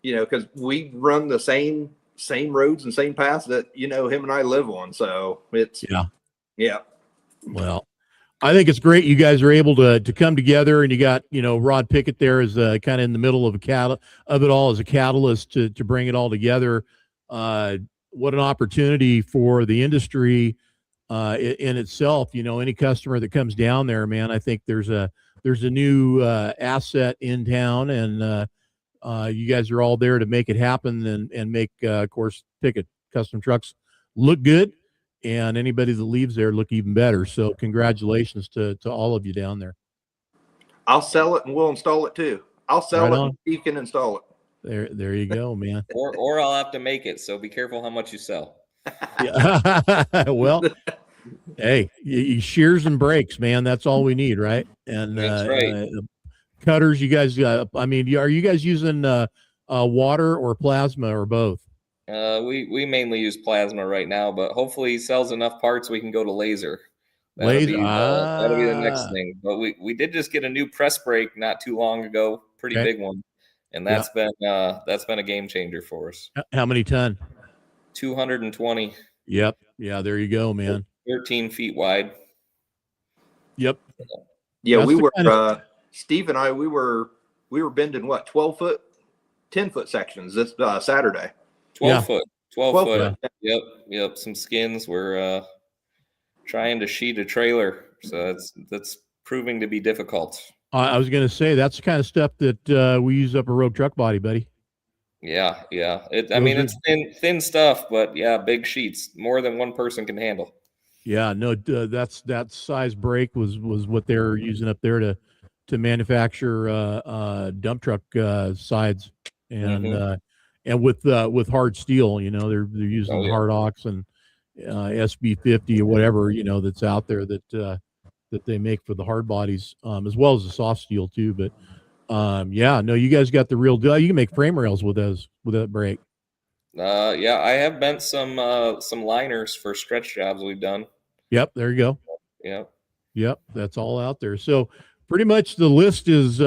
because we run the same roads and same paths that him and I live on. So it's yeah. Well, I think it's great you guys are able to come together, and you got Rod Pickett there as kind of in the middle of it all as a catalyst to bring it all together. What an opportunity for the industry in itself. Any customer that comes down there, man, I think there's a new asset in town, and you guys are all there to make it happen and make, of course, Pickett Custom Trucks look good, and anybody that leaves there look even better. So congratulations to all of you down there. I'll sell it and we'll install it too. I'll sell it and you can install it. There you go, man. or I'll have to make it. So be careful how much you sell. Well, hey, shears and brakes, man. That's all we need, right? And that's right. Cutters, you guys. Are you guys using water or plasma or both? We mainly use plasma right now, but hopefully he sells enough parts we can go to laser. That'll be the next thing. But we did just get a new press brake not too long ago, pretty big one, and that's been a game changer for us. How many ton? 220. Yep. Yeah, there you go, man. 13 feet wide. Yep. Yeah, we were Steve and I. We were bending 12 foot, 10 foot sections this Saturday. 12 foot. 12 foot. Yeah. Yep. Some skins. We're trying to sheet a trailer, so that's proving to be difficult. I was going to say that's the kind of stuff that we use up a road truck body, buddy. Yeah. It's thin stuff, but big sheets, more than one person can handle. Yeah, no, that size brake was what they're using up there to manufacture dump truck sides, and with hard steel, they're using hard ox and SB50 or whatever that's out there that that they make for the hard bodies, as well as the soft steel too. But yeah, no, you guys got the real deal. You can make frame rails with that brake. Yeah, I have bent some liners for stretch jobs we've done. Yep, there you go. Yep, that's all out there. So pretty much the list is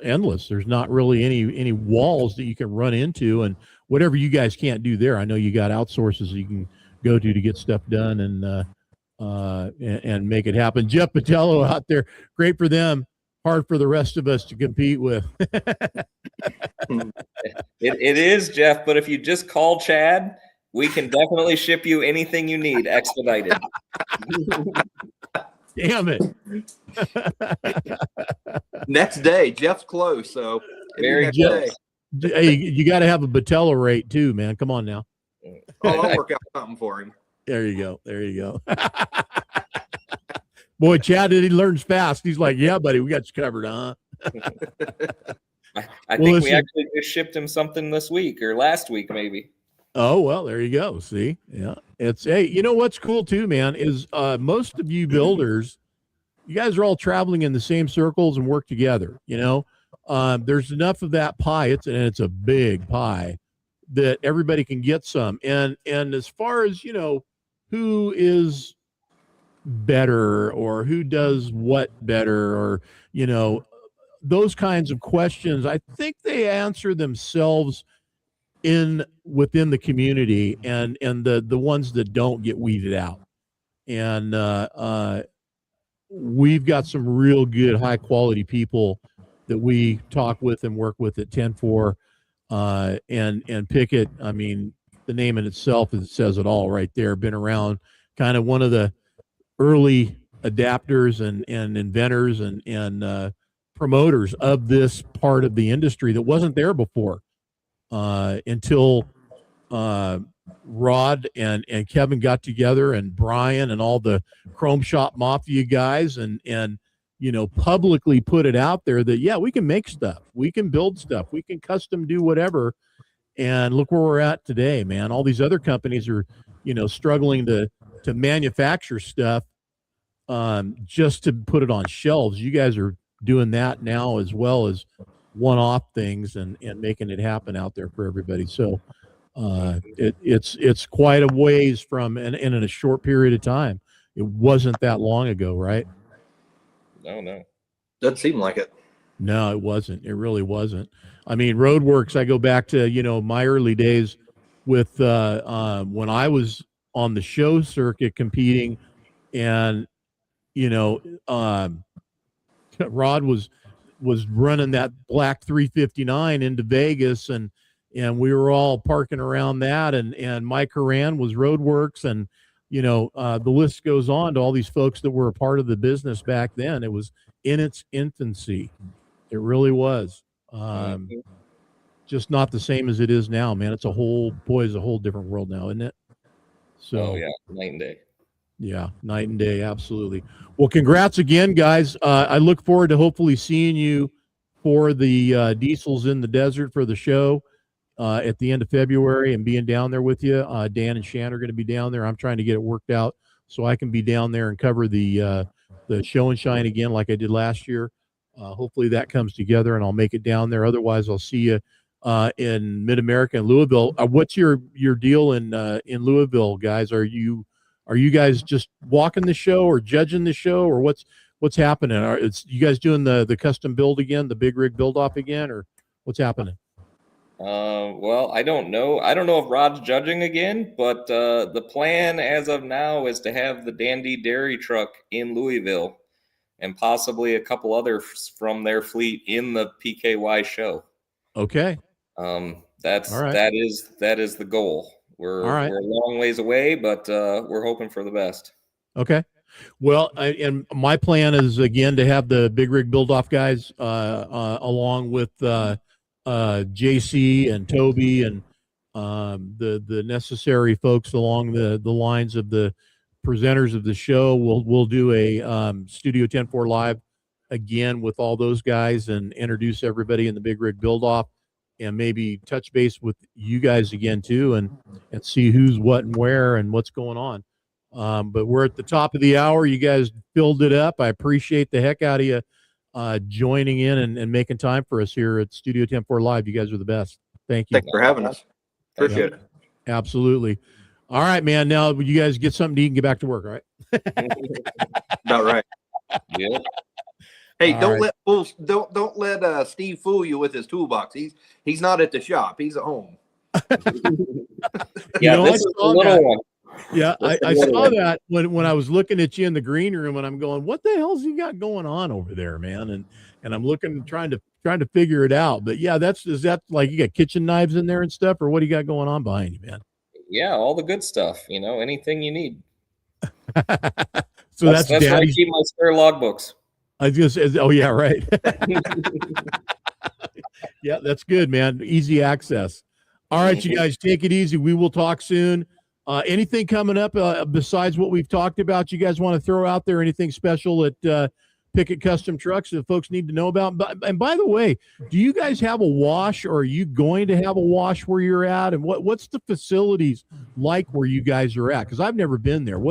endless. There's not really any walls that you can run into, and whatever you guys can't do there, I know you got outsources you can go to get stuff done and make it happen. Jeff Patello out there, great for them, hard for the rest of us to compete with. It is, Jeff, but if you just call Chad, we can definitely ship you anything you need expedited. Damn it. Next day, Jeff's close, so Very next good. day. Hey, you got to have a Patello rate too, man. Come on now. I'll work out something for him. There you go. Boy, Chad, he learns fast. He's like, yeah, buddy, we got you covered, huh? I think we actually just shipped him something this week or last week, maybe. Oh, well, there you go. See? Yeah. Hey, you know what's cool too, man, is most of you builders, you guys are all traveling in the same circles and work together, you know? There's enough of that pie, it's a big pie, that everybody can get some. And as far as, you know, who is better or who does what better, or, you know, those kinds of questions, I think they answer themselves within the community, and the ones that don't get weeded out. And we've got some real good high quality people that we talk with and work with at 10-4 and Pickett. I mean, the name in itself says it all right there. Been around, kind of one of the early adapters and inventors and promoters of this part of the industry that wasn't there before until Rod and Kevin got together, and Brian and all the Chrome Shop Mafia guys, and you know, publicly put it out there that, yeah, we can make stuff, we can build stuff, we can custom do whatever. And look where we're at today, man. All these other companies are, you know, struggling to manufacture stuff just to put it on shelves. You guys are doing that now, as well as one-off things and making it happen out there for everybody. So it's quite a ways from, and in a short period of time. It wasn't that long ago, right? No. Doesn't seem like it. No, it wasn't. It really wasn't. I mean, Roadworks, I go back to, you know, my early days with when I was on the show circuit competing, and, you know, Rod was running that black 359 into Vegas, and we were all parking around that, and Mike Horan was Roadworks, and, you know, the list goes on to all these folks that were a part of the business back then. It was in its infancy. It really was. Just not the same as it is now, man. It's a whole different world now, isn't it? So yeah, night and day. Yeah, night and day, absolutely. Well, congrats again, guys. I look forward to hopefully seeing you for the Diesels in the Desert for the show at the end of February, and being down there with you. Dan and Shan are going to be down there. I'm trying to get it worked out so I can be down there and cover the show and shine again like I did last year. Hopefully that comes together and I'll make it down there. Otherwise, I'll see you in Mid-America and Louisville. What's your deal in Louisville, guys? Are you guys just walking the show or judging the show, or what's happening? You guys doing the custom build again, the big rig build off again, or what's happening? Well, I don't know. I don't know if Rod's judging again, but the plan as of now is to have the Dandy Dairy truck in Louisville, and possibly a couple others from their fleet in the PKY show. Okay. That is the goal. We're a long ways away, but we're hoping for the best. Okay. Well, and my plan is again to have the big rig build off guys along with JC and Toby and the necessary folks along the lines of the presenters of the show. We'll do a Studio 10-4 live again with all those guys and introduce everybody in the big rig build off, and maybe touch base with you guys again too, and see who's what and where and what's going on. But we're at the top of the hour. You guys filled it up. I appreciate the heck out of you joining in and making time for us here at Studio 10-4 Live. You guys are the best. Thank you. Thanks for having us. Appreciate it. Absolutely. All right, man. Now you guys get something to eat and get back to work, all right? About right. Yeah. Hey, All don't right. let Steve fool you with his toolbox. He's not at the shop. He's at home. Yeah, know, this I is the saw little that. one. Yeah, That's I the little saw one. that when I was looking at you in the green room, and I'm going, "What the hell's he got going on over there, man?" And I'm looking, trying to figure it out. But yeah, is that like you got kitchen knives in there and stuff, or what do you got going on behind you, man? Yeah, all the good stuff. You know, anything you need. So that's where I Daddy's. keep my spare logbooks. I just said, oh yeah, right. Yeah, that's good, man. Easy access. All right, you guys, take it easy. We will talk soon. Anything coming up besides what we've talked about? You guys want to throw out there anything special at Pickett Custom Trucks that folks need to know about? And by the way, do you guys have a wash, or are you going to have a wash where you're at? And what's the facilities like where you guys are at? Because I've never been there.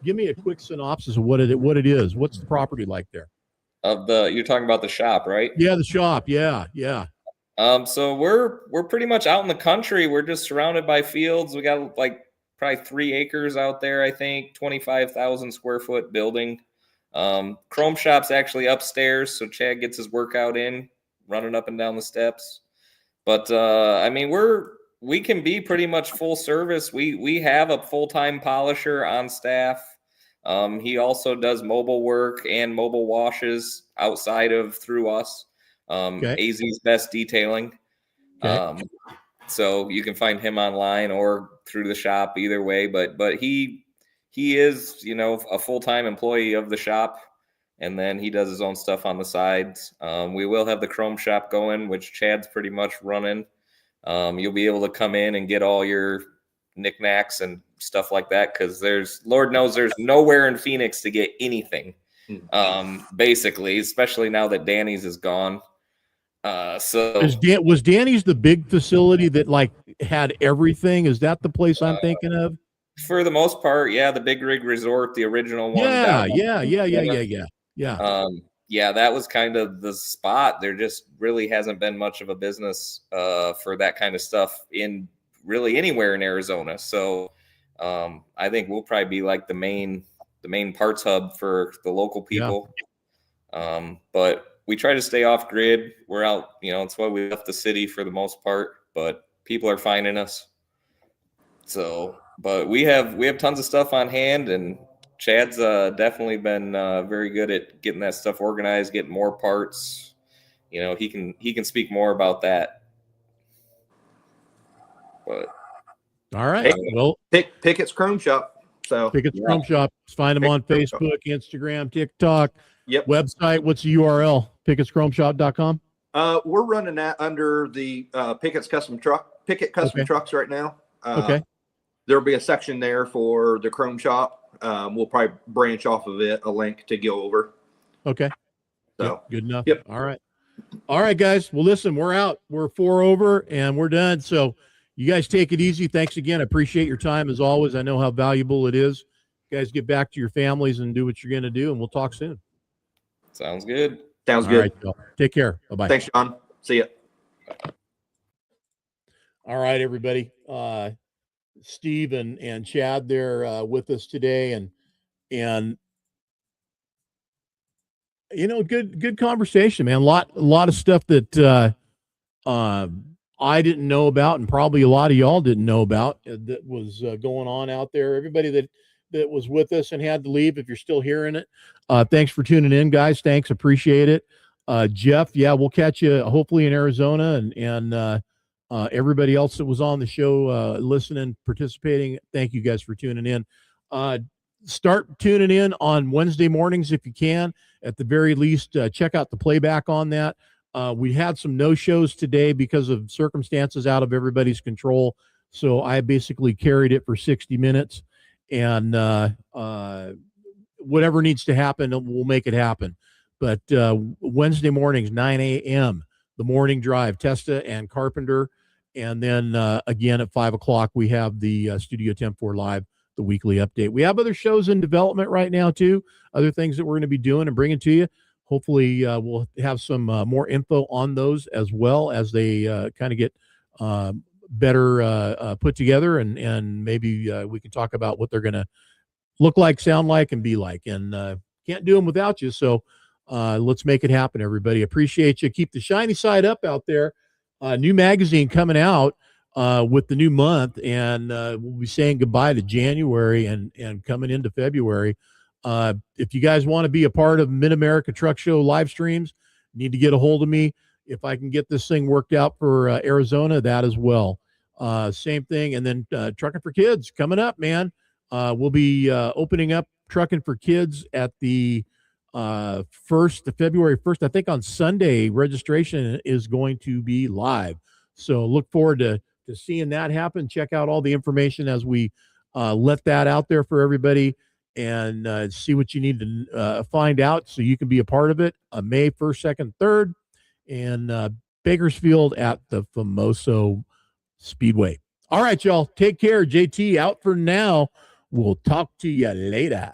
Give me a quick synopsis of what it is. What's the property like there? You're talking about the shop, right? Yeah, the shop. Yeah. So we're pretty much out in the country. We're just surrounded by fields. We got like probably 3 acres out there, I think, 25,000 square foot building. Chrome shop's actually upstairs, so Chad gets his workout in, running up and down the steps. But I mean, we can be pretty much full service. We have a full-time polisher on staff. He also does mobile work and mobile washes outside of through us. Okay. AZ's Best Detailing. Okay. So you can find him online or through the shop, either way. But he is, you know, a full-time employee of the shop, and then he does his own stuff on the sides. We will have the Chrome shop going, which Chad's pretty much running. You'll be able to come in and get all your knickknacks and stuff like that, because Lord knows there's nowhere in Phoenix to get anything. Basically, especially now that Danny's is gone. So was Danny's the big facility that like had everything? Is that the place I'm thinking of? For the most part, yeah, the Big Rig Resort, the original one. Yeah. Yeah, that was kind of the spot. There just really hasn't been much of a business for that kind of stuff in really anywhere in Arizona. So I think we'll probably be like the main parts hub for the local people. Yeah. But we try to stay off grid. We're out, you know, it's why we left the city for the most part, but people are finding us. So, but we have tons of stuff on hand, and Chad's definitely been very good at getting that stuff organized, getting more parts. You know, he can speak more about that. But all right, well, Pickett's Chrome Shop. So Pickett's Chrome Shop. Find them on Facebook, Instagram, TikTok. Yep. Website. What's the URL? Pickett'sChromeShop.com. We're running that under the Pickett Custom Trucks right now. Okay. There'll be a section there for the Chrome Shop. We'll probably branch off of it a link to go over. Okay. So yep, good enough. Yep. All right, guys. Well, listen, we're out. We're 4 over and we're done. So you guys take it easy. Thanks again. I appreciate your time as always. I know how valuable it is. You guys get back to your families and do what you're going to do, and we'll talk soon. Sounds good. Sounds good. All right, take care. Bye-bye. Thanks, John. See ya. All right, everybody. Steve and Chad, they're with us today, and you know, good conversation, man. A lot of stuff that I didn't know about, and probably a lot of y'all didn't know about that was going on out there. Everybody that was with us and had to leave, if you're still hearing it, thanks for tuning in, guys. Thanks, appreciate it. Jeff, yeah, we'll catch you hopefully in Arizona, and everybody else that was on the show, listening, participating. Thank you guys for tuning in. Start tuning in on Wednesday mornings if you can. At the very least, check out the playback on that. We had some no-shows today because of circumstances out of everybody's control. So I basically carried it for 60 minutes, and whatever needs to happen, we'll make it happen. But Wednesday mornings, 9 a.m., the morning drive, Testa and Carpenter. And then again at 5 o'clock, we have the Studio 10-4 Live, the weekly update. We have other shows in development right now too, other things that we're going to be doing and bringing to you. Hopefully we'll have some more info on those as well as they kind of get better put together, and maybe we can talk about what they're going to look like, sound like, and be like. And can't do them without you. So let's make it happen, everybody. Appreciate you. Keep the shiny side up out there. New magazine coming out with the new month, and we'll be saying goodbye to January and coming into February. If you guys want to be a part of Mid-America Truck Show live streams, need to get a hold of me. If I can get this thing worked out for Arizona, that as well. Same thing. And then Trucking for Kids coming up, man. We'll be opening up Trucking for Kids at the February 1st. I think on Sunday, registration is going to be live. So look forward to seeing that happen. Check out all the information as we let that out there for everybody, and see what you need to find out so you can be a part of it. May 1st, 2nd, 3rd, and Bakersfield at the Famoso Speedway. All right, y'all. Take care. JT out for now. We'll talk to you later.